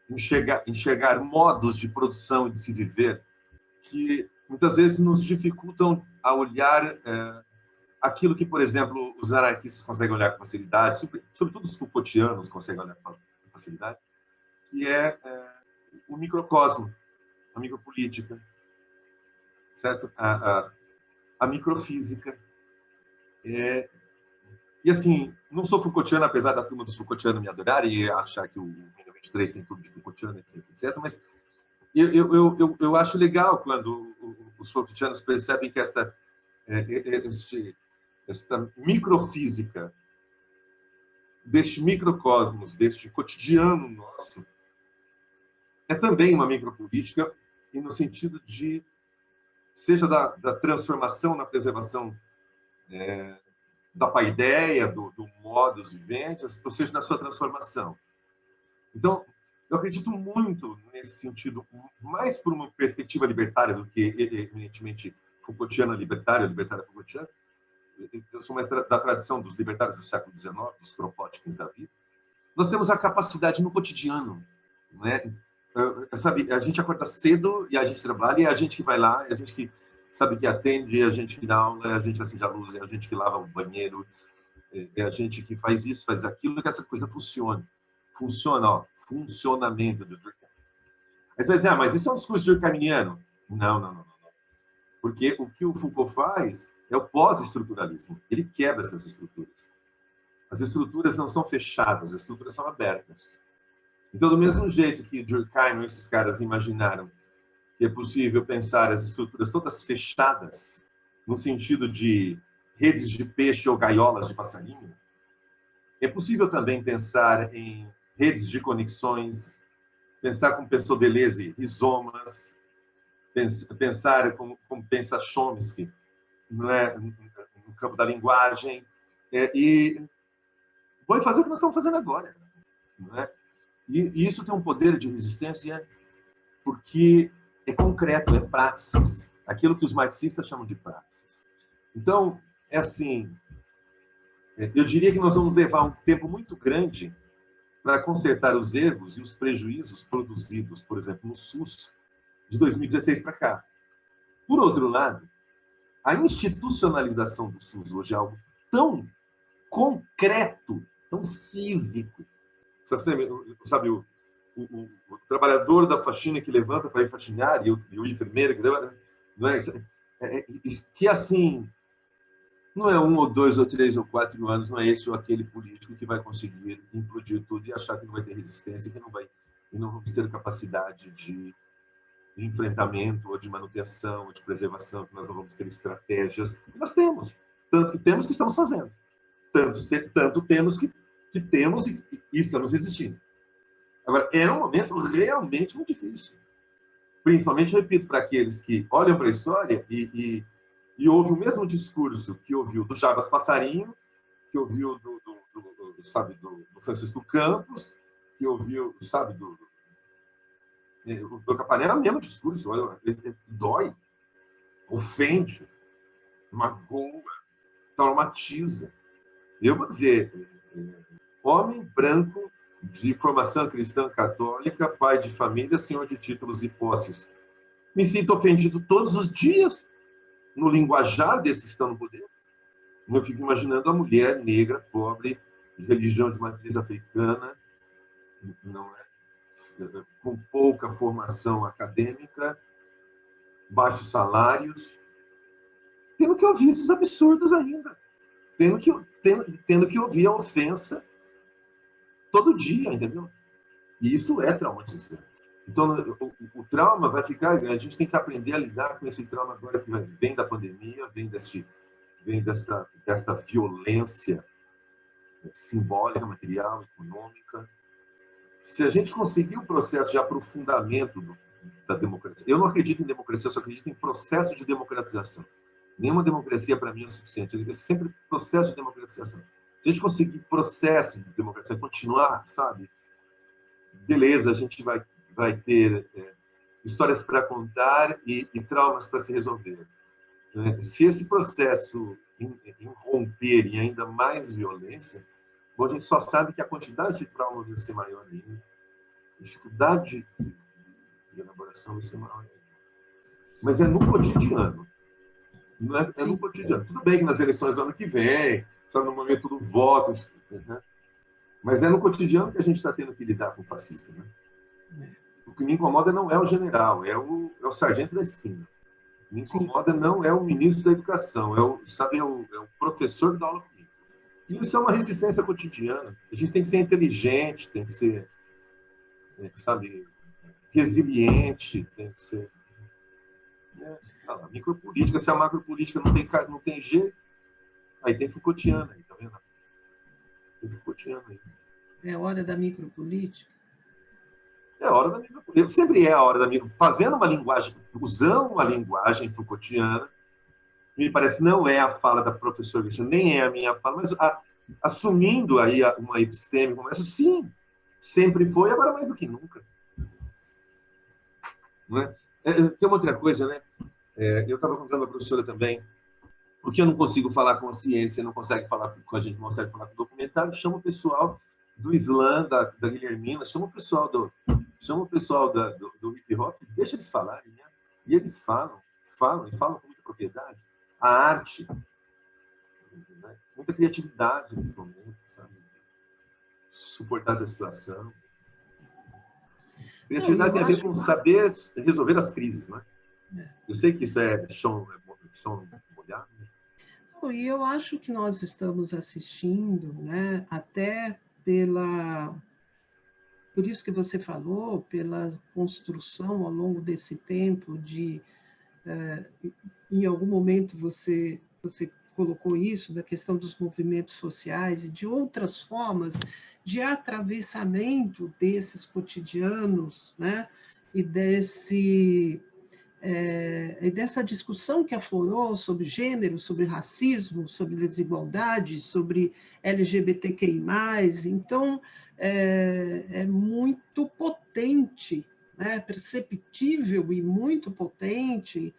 enxergar modos de produção e de se viver que muitas vezes nos dificultam a olhar aquilo que, por exemplo, os anarquistas conseguem olhar com facilidade, sobretudo os Foucaultianos conseguem olhar com facilidade, que é o microcosmo, a micropolítica, certo? A microfísica. E assim, não sou Foucaultiano, apesar da turma dos Foucaultianos me adorarem e achar que o 23 tem tudo de Foucaultiano, etc, etc. Mas eu acho legal quando os Foucaultianos percebem que esta microfísica deste microcosmos, deste cotidiano nosso, é também uma micropolítica, e no sentido de, seja da transformação na preservação da paideia, do modus vivendi, ou seja, na sua transformação. Então, eu acredito muito nesse sentido, mais por uma perspectiva libertária do que eminentemente Foucaultiana libertária Foucaultiana. Eu sou mais da tradição dos libertários do século XIX, dos Kropotkin da vida. Nós temos a capacidade no cotidiano, né? Sabe, a gente acorda cedo e a gente trabalha, e a gente que vai lá, e a gente que sabe que atende, a gente que dá aula, a gente acende a luz, a gente que lava o banheiro, é a gente que faz isso, faz aquilo, que essa coisa funcione. Funciona, ó, funcionamento do Durkheim. Aí você vai dizer, mas isso é um discurso durkheimiano? Não. Porque o que o Foucault faz é o pós-estruturalismo. Ele quebra essas estruturas. As estruturas não são fechadas, as estruturas são abertas. Então, do mesmo jeito que Durkheim e esses caras imaginaram que é possível pensar as estruturas todas fechadas, no sentido de redes de peixe ou gaiolas de passarinho, é possível também pensar em redes de conexões, pensar com Pessoa-Deleuze, rizomas, pensar como pensa Chomsky, não é? No campo da linguagem, e vou fazer o que nós estamos fazendo agora. Não é? E isso tem um poder de resistência porque é concreto, é praxis, aquilo que os marxistas chamam de praxis. Então, é assim, eu diria que nós vamos levar um tempo muito grande para consertar os erros e os prejuízos produzidos, por exemplo, no SUS, de 2016 para cá. Por outro lado, a institucionalização do SUS hoje é algo tão concreto, tão físico. Sabe, o trabalhador da faxina que levanta para ir faxinar e o enfermeiro que levanta, não é? Que assim, não é 1 ou 2 ou 3 ou 4 anos, não é esse ou aquele político que vai conseguir implodir tudo e achar que não vai ter resistência, que não vamos ter capacidade de enfrentamento ou de manutenção ou de preservação, que nós não vamos ter estratégias. Nós temos, tanto que temos que estamos fazendo, tanto temos que temos e estamos resistindo. Agora, é um momento realmente muito difícil. Principalmente, repito, para aqueles que olham para a história e ouvem o mesmo discurso que ouviu do Jarbas Passarinho, que ouviu do Francisco Campos, que ouviu, do Capanema, é o mesmo discurso. Dói, ofende, magoa, traumatiza. Eu vou dizer, homem branco, de formação cristã católica, pai de família, senhor de títulos e posses. Me sinto ofendido todos os dias no linguajar desses que estão no poder. Eu fico imaginando a mulher negra, pobre, de religião de matriz africana, não é? Com pouca formação acadêmica, baixos salários, tendo que ouvir esses absurdos ainda, tendo que ouvir a ofensa todo dia, entendeu? E isso é traumatizante. Então, o trauma vai ficar grande. A gente tem que aprender a lidar com esse trauma agora que vem da pandemia, vem desta violência simbólica, material, econômica. Se a gente conseguir o processo de aprofundamento da democracia, eu não acredito em democracia, eu só acredito em processo de democratização. Nenhuma democracia, para mim, é suficiente. Eu acredito sempre processo de democratização. Se a gente conseguir processo de democracia, continuar, sabe? Beleza, a gente vai ter histórias para contar e traumas para se resolver. Se esse processo romper em ainda mais violência, bom, a gente só sabe que a quantidade de traumas vai ser maior ainda, a dificuldade de elaboração vai ser maior ainda. Mas é no cotidiano. Não é no cotidiano. Tudo bem que nas eleições do ano que vem, sabe, no momento do voto, né? Mas é no cotidiano que a gente está tendo que lidar com o fascista. Né? O que me incomoda não é o general, é o sargento da esquina. O que me incomoda não é o ministro da educação, é o professor que dá aula comigo. Isso é uma resistência cotidiana. A gente tem que ser inteligente, tem que ser, resiliente, tem que ser... A micropolítica, se a macropolítica não tem jeito, aí tem Foucaultiana aí, tá vendo? Tem Foucaultiana aí. É hora da micropolítica? É hora da micropolítica. Sempre é a hora da micropolítica. Fazendo uma linguagem, usando uma linguagem Foucaultiana, me parece não é a fala da professora Cristina, nem é a minha fala, mas assumindo aí uma episteme, sim, sempre foi, agora mais do que nunca. Não é? Tem uma outra coisa, né? Eu estava contando a professora também, porque eu não consigo falar com a ciência, não consegue falar com a gente, não consegue falar com o documentário, chama o pessoal do slam, da Guilhermina, chama o pessoal do hip hop, deixa eles falarem, né? E eles falam com muita propriedade. A arte, né? Muita criatividade nesse momento, sabe? Suportar essa situação. Criatividade tem a ver com saber resolver as crises, né? Eu sei que isso é chão molhado. E eu acho que nós estamos assistindo, né, até por isso que você falou, pela construção ao longo desse tempo de, em algum momento você colocou isso, da questão dos movimentos sociais e de outras formas de atravessamento desses cotidianos, né, e dessa discussão que aflorou sobre gênero, sobre racismo, sobre desigualdade, sobre LGBTQI+. Então, é muito potente, né? Perceptível e muito potente,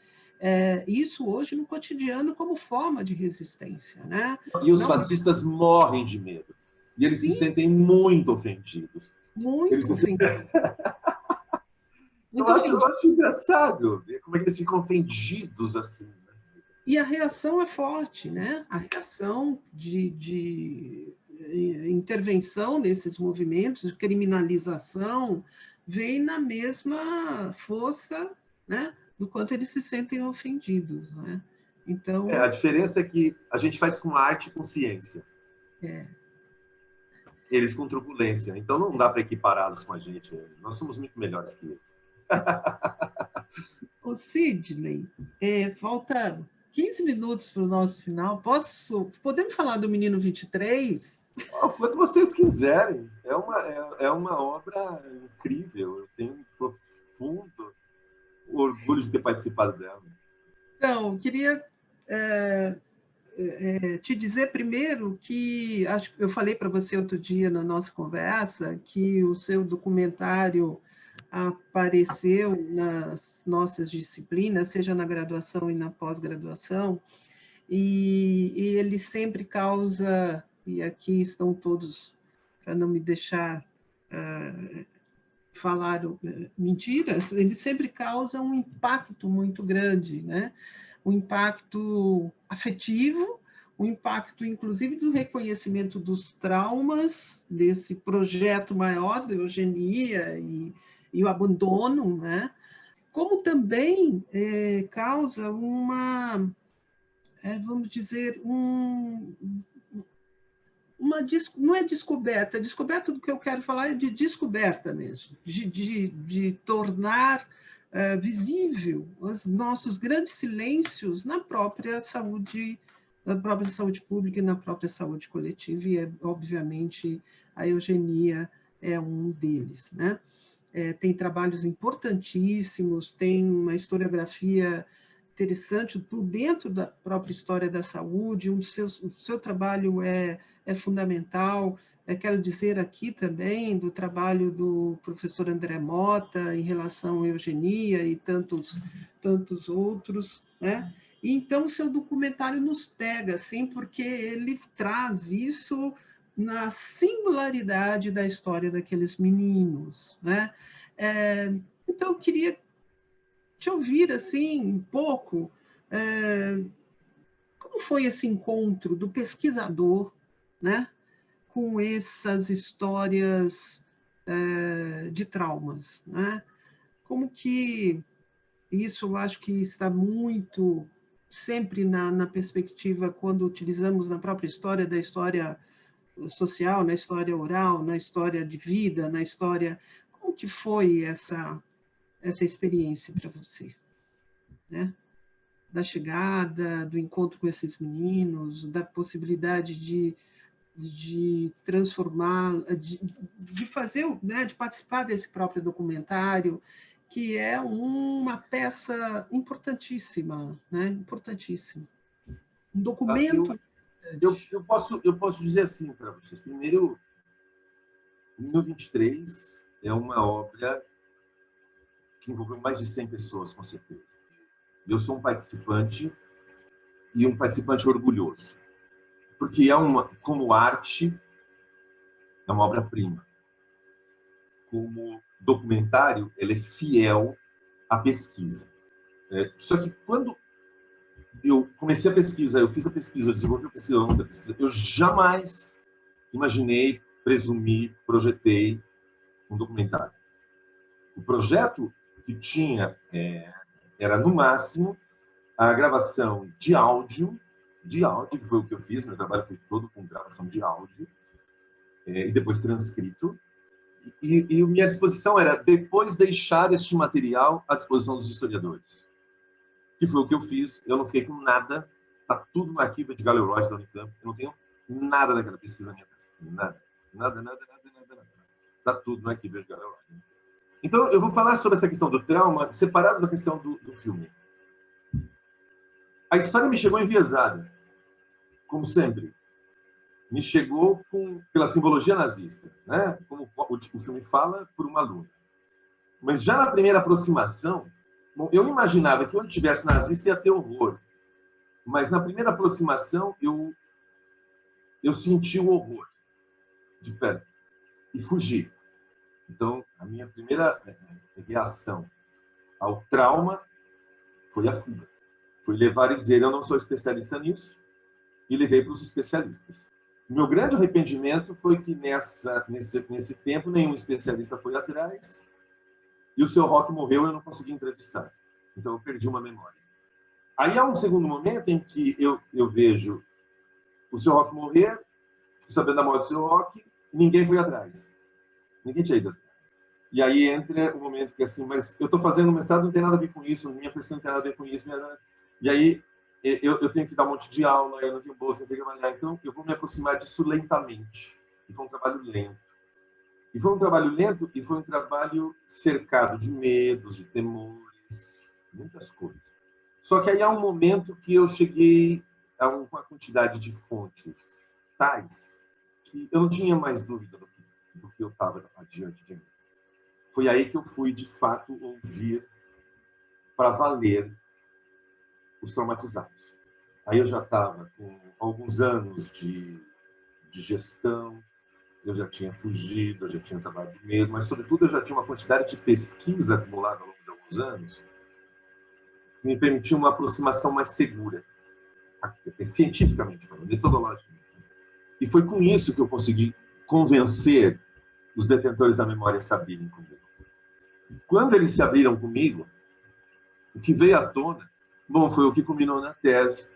isso hoje no cotidiano como forma de resistência. Né? E os fascistas morrem de medo. E eles se sentem muito ofendidos. Muito ofendidos. Eu acho engraçado ver como é que eles ficam ofendidos assim. Né? E a reação é forte, né? A reação de intervenção nesses movimentos, de criminalização, vem na mesma força, né, do quanto eles se sentem ofendidos, né? A Então, diferença é que a gente faz com arte e com ciência. é, Eles com turbulência. Então não dá para equipará-los com a gente. Nós somos muito melhores que eles. o Sidney, falta 15 minutos para o nosso final. Podemos falar do Menino 23? Oh, quanto vocês quiserem. É uma obra incrível. Eu tenho um profundo orgulho de ter participado dela. Então, queria te dizer primeiro que acho que eu falei para você outro dia na nossa conversa que o seu documentário apareceu nas nossas disciplinas, seja na graduação e na pós-graduação, e ele sempre causa, e aqui estão todos para não me deixar falar mentiras, ele sempre causa um impacto muito grande, né? Um impacto afetivo, um impacto, inclusive, do reconhecimento dos traumas desse projeto maior da eugenia e o abandono, né? Como também causa uma, vamos dizer, não é descoberta, descoberta do que eu quero falar é de descoberta mesmo, de tornar visível os nossos grandes silêncios na própria saúde pública e na própria saúde coletiva, e, obviamente, a eugenia é um deles, né? Tem trabalhos importantíssimos, tem uma historiografia interessante por dentro da própria história da saúde, o seu trabalho é fundamental. Quero dizer aqui também do trabalho do professor André Mota em relação à eugenia e tantos outros, né? E, então, o seu documentário nos pega, assim, porque ele traz isso na singularidade da história daqueles meninos, né? Então, eu queria te ouvir, assim, um pouco, como foi esse encontro do pesquisador, né, com essas histórias de traumas, né? Como que isso eu acho que está muito sempre na perspectiva quando utilizamos na própria história da história social, na história oral, na história de vida, na história... Como que foi essa experiência para você, né? Da chegada, do encontro com esses meninos, da possibilidade de transformar, de fazer, né, de participar desse próprio documentário, que é uma peça importantíssima, né? Importantíssima. Um documento importante. Eu posso dizer assim para vocês. Primeiro, o 1023 é uma obra que envolveu mais de 100 pessoas, com certeza. Eu sou um participante e um participante orgulhoso, porque como arte, é uma obra-prima. Como documentário, ele é fiel à pesquisa. Só que quando eu comecei a pesquisa, eu fiz a pesquisa, eu desenvolvi a pesquisa, eu jamais imaginei, presumi, projetei um documentário. O projeto que tinha era, no máximo, a gravação de áudio, que foi o que eu fiz, meu trabalho foi todo com gravação de áudio, e depois transcrito. E minha disposição era depois deixar este material à disposição dos historiadores. Que foi o que eu fiz. Eu não fiquei com nada. Está tudo no arquivo de Galeroy da Unicamp. Eu não tenho nada daquela pesquisa na minha casa. Nada. Nada. Está tudo no arquivo de Galeroy. Então, eu vou falar sobre essa questão do trauma separado da questão do filme. A história me chegou enviesada, como sempre. Me chegou pela simbologia nazista, né? Como o filme fala, por uma aluna. Mas já na primeira aproximação, eu imaginava que onde tivesse nazista ia ter horror. Mas na primeira aproximação, eu senti o horror de perto e fugi. Então, a minha primeira reação ao trauma foi a fuga. fui levar e dizer, eu não sou especialista nisso, e levei para os especialistas. Meu grande arrependimento foi que nesse tempo nenhum especialista foi atrás, e o seu Rock morreu e eu não consegui entrevistar. Então eu perdi uma memória. Aí há um segundo momento em que eu vejo o seu Rock morrer, fico sabendo da morte do seu Rock, e ninguém foi atrás. Ninguém tinha ido atrás. E aí entra o momento que assim, mas eu estou fazendo um mestrado, não tem nada a ver com isso, minha pesquisa não tem nada a ver com isso. E aí eu tenho que dar um monte de aula, eu não tenho bolsa, eu tenho que trabalhar. Então eu vou me aproximar disso lentamente. E foi um trabalho lento. E foi um trabalho lento e foi um trabalho cercado de medos, de temores, muitas coisas. Só que aí há um momento que eu cheguei a uma quantidade de fontes tais que eu não tinha mais dúvida do que eu estava adiante de mim. Foi aí que eu fui, de fato, ouvir para valer os traumatizados. Aí eu já estava com alguns anos de gestão, eu já tinha fugido, eu já tinha trabalhado de medo, mas, sobretudo, eu já tinha uma quantidade de pesquisa acumulada ao longo de alguns anos que me permitiu uma aproximação mais segura, cientificamente falando, metodologicamente. E foi com isso que eu consegui convencer os detentores da memória a se abrirem comigo. Quando eles se abriram comigo, o que veio à tona, bom, foi o que culminou na tese.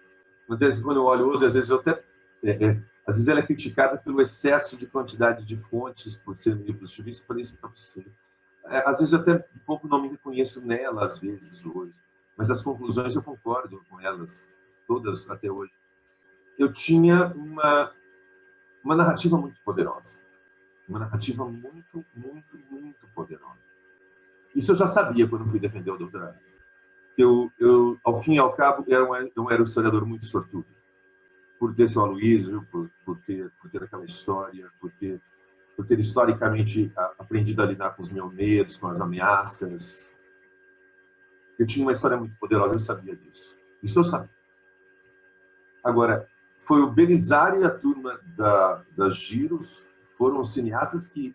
Na tese, quando eu olho hoje, às vezes eu até... às vezes ela é criticada pelo excesso de quantidade de fontes, por ser um livro positivista, eu falei isso para você. Às vezes eu até um pouco não me reconheço nela, às vezes, hoje. Mas as conclusões eu concordo com elas, todas até hoje. Eu tinha uma narrativa muito poderosa. Uma narrativa muito, muito, muito poderosa. Isso eu já sabia quando fui defender o doutorado. Eu, ao fim e ao cabo, eu era um historiador muito sortudo. Por ter seu Aloysio, por ter aquela história, por ter historicamente aprendido a lidar com os meus medos, com as ameaças. Eu tinha uma história muito poderosa, eu sabia disso. Isso eu sabia. Agora, foi o Belisário e a turma da Giros, foram os cineastas que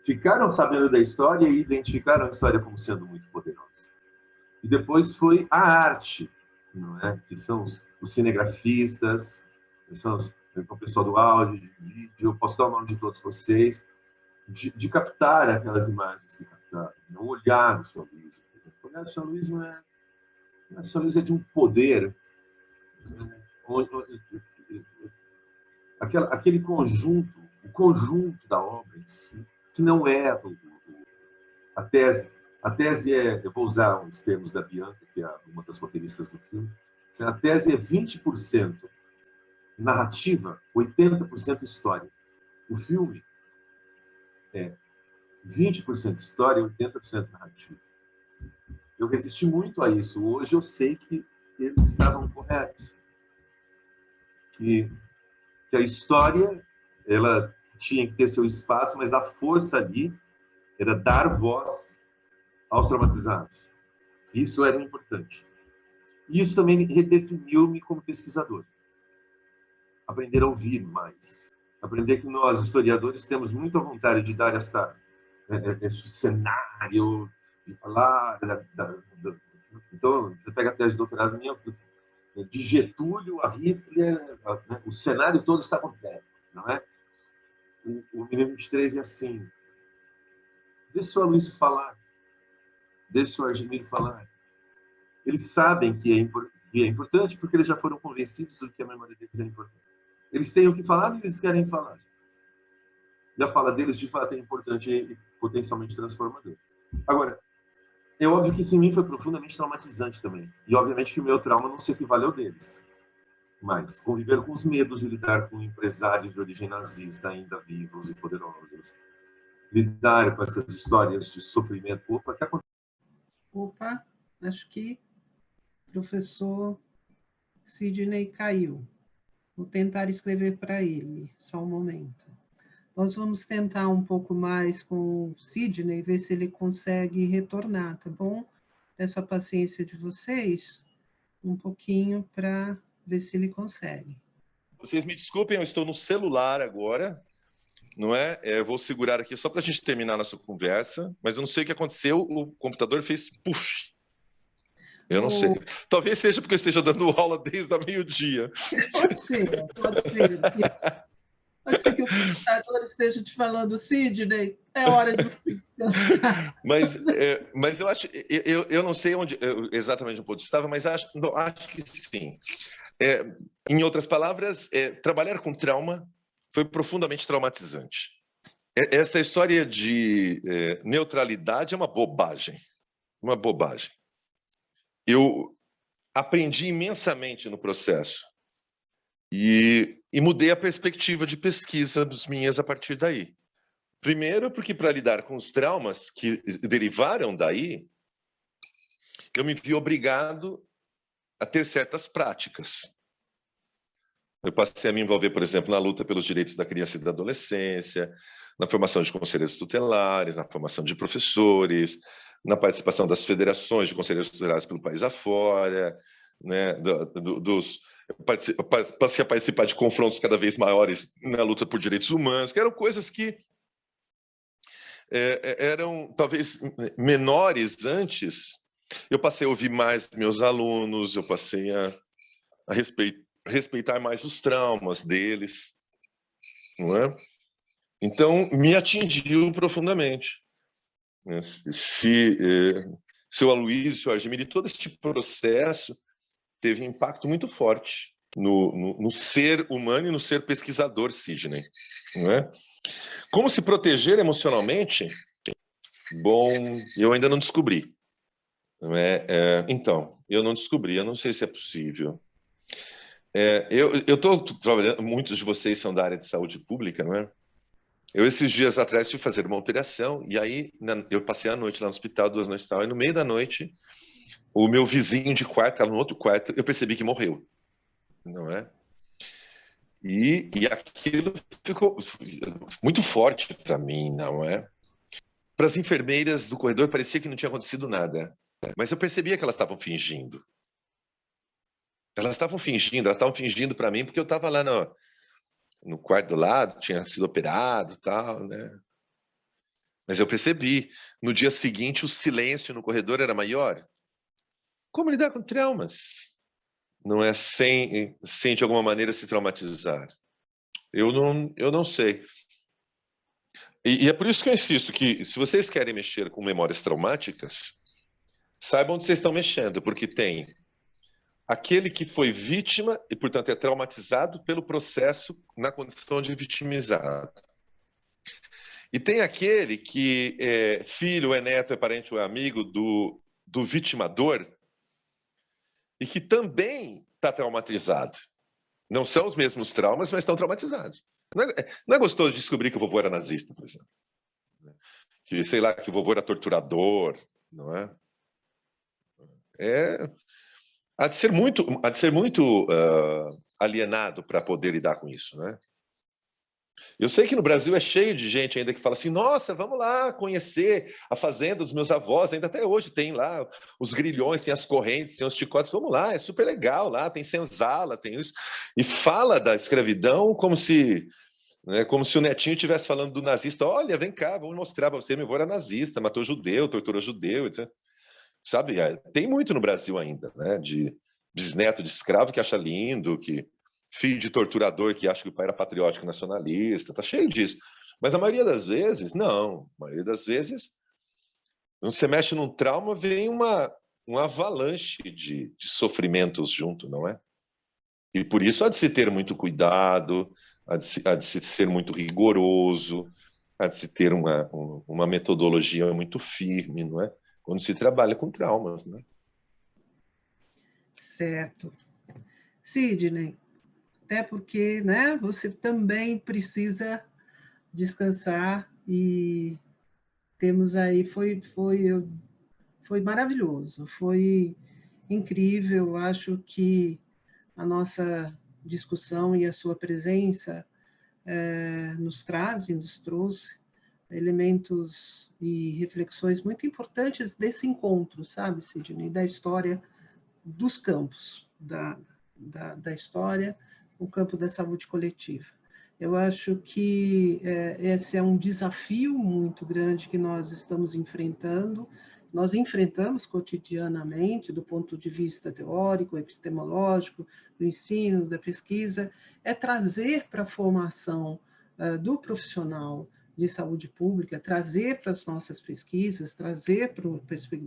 ficaram sabendo da história e identificaram a história como sendo muito poderosa. E depois foi a arte, não é? Que são os cinegrafistas, que são o pessoal do áudio, de vídeo, eu posso dar o nome de todos vocês, de captar aquelas imagens que captaram, o olhar do São Luís. O olhar do São Luís não é... O São Luís é de um poder, aquele conjunto, o conjunto da obra em si, que não é a tese. A tese eu vou usar os termos da Bianca, que é uma das roteiristas do filme, a tese é 20% narrativa, 80% história. O filme é 20% história e 80% narrativa. Eu resisti muito a isso. Hoje eu sei que eles estavam corretos. Que a história ela tinha que ter seu espaço, mas a força ali era dar voz aos traumatizados. Isso era importante. E isso também redefiniu-me como pesquisador. Aprender a ouvir mais. Aprender que nós, historiadores, temos muita vontade de dar este cenário, de falar... Então, você pega a tese de doutorado minha, de Getúlio a Hitler, o cenário todo está completo, não é? O Menino 23 é assim. Deixa o Aloysio falar. Deixa o Argemiro falar. Eles sabem que é importante porque eles já foram convencidos do que a memória deles é importante. Eles têm o que falar e eles querem falar. E a fala deles, de fato, é importante e potencialmente transformadora. Agora, é óbvio que isso em mim foi profundamente traumatizante também. E, obviamente, que o meu trauma não se equivale ao deles. Mas conviver com os medos de lidar com empresários de origem nazista ainda vivos e poderosos. Lidar com essas histórias de sofrimento. Opa, acho que o professor Sidney caiu. Vou tentar escrever para ele, só um momento. Nós vamos tentar um pouco mais com o Sidney, ver se ele consegue retornar, tá bom? Peço a paciência de vocês um pouquinho para ver se ele consegue. Vocês me desculpem, eu estou no celular agora, não é? Eu vou segurar aqui só para a gente terminar nossa conversa, mas eu não sei o que aconteceu, o computador fez puff. Eu não sei. Talvez seja porque eu esteja dando aula desde a meio-dia. Pode ser, pode ser. Pode ser que o computador esteja te falando, Sidney, é hora de você descansar. Mas eu acho, eu não sei onde exatamente onde estava, mas acho que sim. Em outras palavras, trabalhar com trauma foi profundamente traumatizante. Essa história de neutralidade é uma bobagem. Uma bobagem. Eu aprendi imensamente no processo e mudei a perspectiva de pesquisa das minhas a partir daí. Primeiro, porque para lidar com os traumas que derivaram daí, eu me vi obrigado a ter certas práticas. Eu passei a me envolver, por exemplo, na luta pelos direitos da criança e da adolescência, na formação de conselheiros tutelares, na formação de professores, na participação das federações de conselheiros tutelares pelo país afora, né, passei a participar de confrontos cada vez maiores na luta por direitos humanos, que eram coisas que eram talvez menores antes. Eu passei a ouvir mais meus alunos, eu passei a respeitar mais os traumas deles, não é? Então, me atingiu profundamente. Se o Aloysio, o Argemiro, todo este processo teve um impacto muito forte no ser humano e no ser pesquisador, Sidney. Não é? Como se proteger emocionalmente? Bom, eu ainda não descobri. Não é? Então, eu não descobri, eu não sei se é possível. Eu estou trabalhando, muitos de vocês são da área de saúde pública, não é? Eu, esses dias atrás, fui fazer uma operação e aí eu passei a noite lá no hospital, 2 noites e tal, e no meio da noite, o meu vizinho de quarto, estava no outro quarto, eu percebi que morreu, não é? E aquilo ficou muito forte para mim, não é? Para as enfermeiras do corredor parecia que não tinha acontecido nada, mas eu percebia que elas estavam fingindo. Elas estavam fingindo para mim porque eu estava lá no quarto do lado, tinha sido operado e tal, né? Mas eu percebi, no dia seguinte o silêncio no corredor era maior. Como lidar com traumas? Não é sem de alguma maneira se traumatizar. Eu não sei. E é por isso que eu insisto que se vocês querem mexer com memórias traumáticas, saibam onde vocês estão mexendo, porque tem aquele que foi vítima e, portanto, é traumatizado pelo processo na condição de vitimizado. E tem aquele que é filho, é neto, é parente ou é amigo do vitimador e que também está traumatizado. Não são os mesmos traumas, mas estão traumatizados. Não é gostoso descobrir que o vovô era nazista, por exemplo. Que, sei lá, que o vovô era torturador, não é? Há de ser muito alienado para poder lidar com isso, né? Eu sei que no Brasil é cheio de gente ainda que fala assim, nossa, vamos lá conhecer a fazenda dos meus avós, ainda até hoje tem lá os grilhões, tem as correntes, tem os chicotes, vamos lá, é super legal lá, tem senzala, tem isso. E fala da escravidão como se o netinho estivesse falando do nazista, olha, vem cá, vamos mostrar para você, meu avô era nazista, matou judeu, torturou judeu, etc. Sabe, tem muito no Brasil ainda, né, de bisneto de escravo que acha lindo, que filho de torturador que acha que o pai era patriótico nacionalista, tá cheio disso. Mas a maioria das vezes, não. A maioria das vezes, quando você mexe num trauma, vem uma avalanche de sofrimentos junto, não é? E por isso há de se ter muito cuidado, há de se ser muito rigoroso, há de se ter uma metodologia muito firme, não é? Quando se trabalha com traumas, né? Certo. Sidney, até porque, né, você também precisa descansar e temos aí, foi maravilhoso, foi incrível, acho que a nossa discussão e a sua presença nos trouxe elementos e reflexões muito importantes desse encontro, sabe, Sidney, da história dos campos, da história, o campo da saúde coletiva. Eu acho que esse é um desafio muito grande que nós estamos enfrentando, nós enfrentamos cotidianamente, do ponto de vista teórico, epistemológico, do ensino, da pesquisa, é trazer para a formação do profissional de saúde pública, trazer para as nossas pesquisas, trazer para o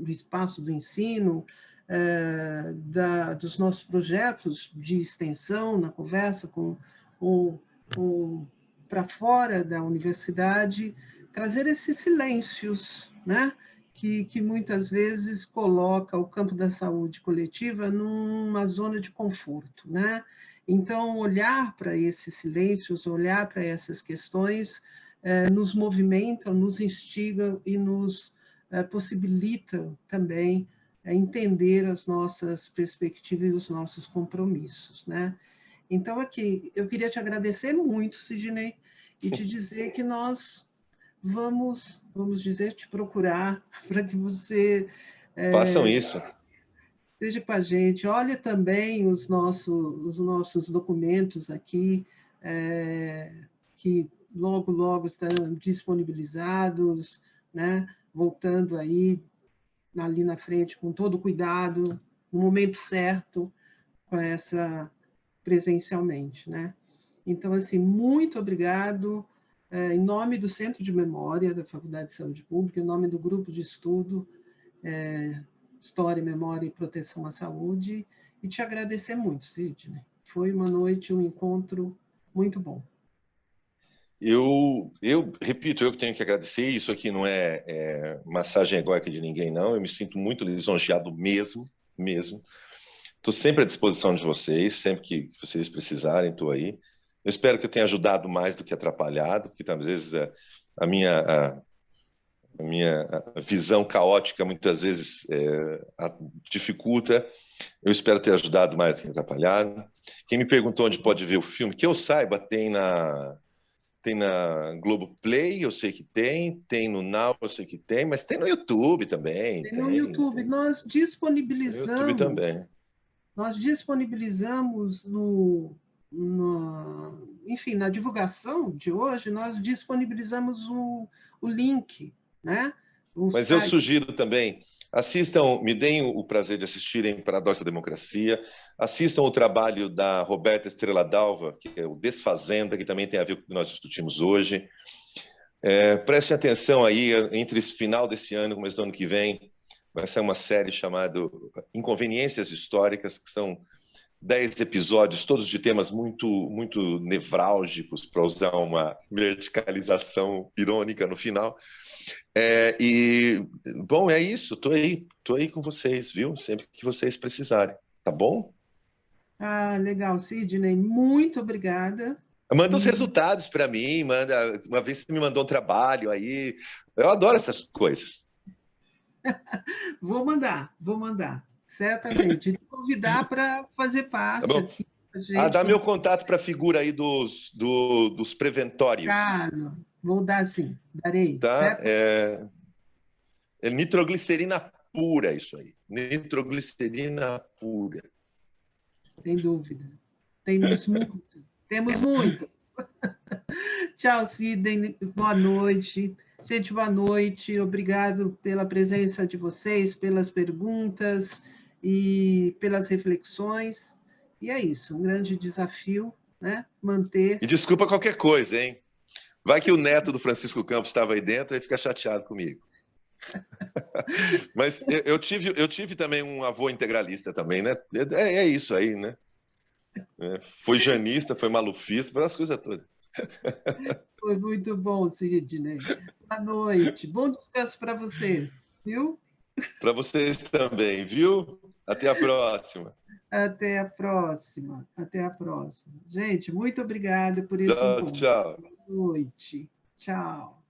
espaço do ensino, dos nossos projetos de extensão, na conversa para fora da universidade, trazer esses silêncios, né? que muitas vezes coloca o campo da saúde coletiva numa zona de conforto, né? Então, olhar para esses silêncios, olhar para essas questões, nos movimenta, nos instiga e nos possibilita também entender as nossas perspectivas e os nossos compromissos, né? Então, aqui, eu queria te agradecer muito, Sidney, e te dizer que nós vamos dizer, te procurar para que você façam isso. Esteja com a gente. Olhe também os nossos documentos aqui, que logo estarão disponibilizados, né? Voltando aí ali na frente com todo o cuidado, no momento certo, com essa presencialmente, né? Então, assim, muito obrigado, em nome do Centro de Memória da Faculdade de Saúde Pública, em nome do Grupo de Estudo História, Memória e Proteção à Saúde, e te agradecer muito, Sidney. Foi uma noite, um encontro muito bom. Eu repito, eu que tenho que agradecer. Isso aqui não é massagem egóica de ninguém, não. Eu me sinto muito lisonjeado mesmo. Estou sempre à disposição de vocês, sempre que vocês precisarem, estou aí. Eu espero que eu tenha ajudado mais do que atrapalhado, porque às vezes a minha visão caótica muitas vezes dificulta. Eu espero ter ajudado mais do que atrapalhado. Quem me perguntou onde pode ver o filme, que eu saiba, tem na Globoplay, eu sei que tem no Now, eu sei que tem, mas tem no YouTube também. Tem no YouTube. Nós disponibilizamos... No YouTube também. Nós disponibilizamos enfim, na divulgação de hoje, nós disponibilizamos o link, né? Mas site. Eu sugiro também, assistam, me deem o prazer de assistirem Paradoxo da Democracia, assistam o trabalho da Roberta Estrela Dalva, que é o Desfazenda, que também tem a ver com o que nós discutimos hoje. Prestem atenção aí, entre esse final desse ano e começo do ano que vem, vai ser uma série chamada Inconveniências Históricas, que são 10 episódios, todos de temas muito nevrálgicos, para usar uma verticalização irônica no final. Bom, é isso, estou aí com vocês, viu? Sempre que vocês precisarem, tá bom? Legal, Sidney, muito obrigada. Manda os resultados para mim, uma vez você me mandou um trabalho aí, eu adoro essas coisas. Vou mandar, certamente. Te convidar para fazer parte. Tá bom. Aqui, gente. Dá meu contato para a figura aí dos preventórios. Claro, vou dar sim, darei. Tá? É nitroglicerina pura isso aí. Nitroglicerina pura. Sem dúvida. Temos muito. Tchau, Sidney. Boa noite. Gente, boa noite. Obrigado pela presença de vocês, pelas perguntas e pelas reflexões. E é isso, um grande desafio, né? Manter... E desculpa qualquer coisa, hein? Vai que o neto do Francisco Campos estava aí dentro e fica chateado comigo. Mas eu tive também um avô integralista também, né? É isso aí, né? Foi janista, foi malufista, foi as coisas todas. Foi muito bom, Sidney. Boa noite. Bom descanso para você, viu? Para vocês também, viu? Até a próxima. Até a próxima. Gente, muito obrigada por esse encontro. Tchau. Boa noite. Tchau.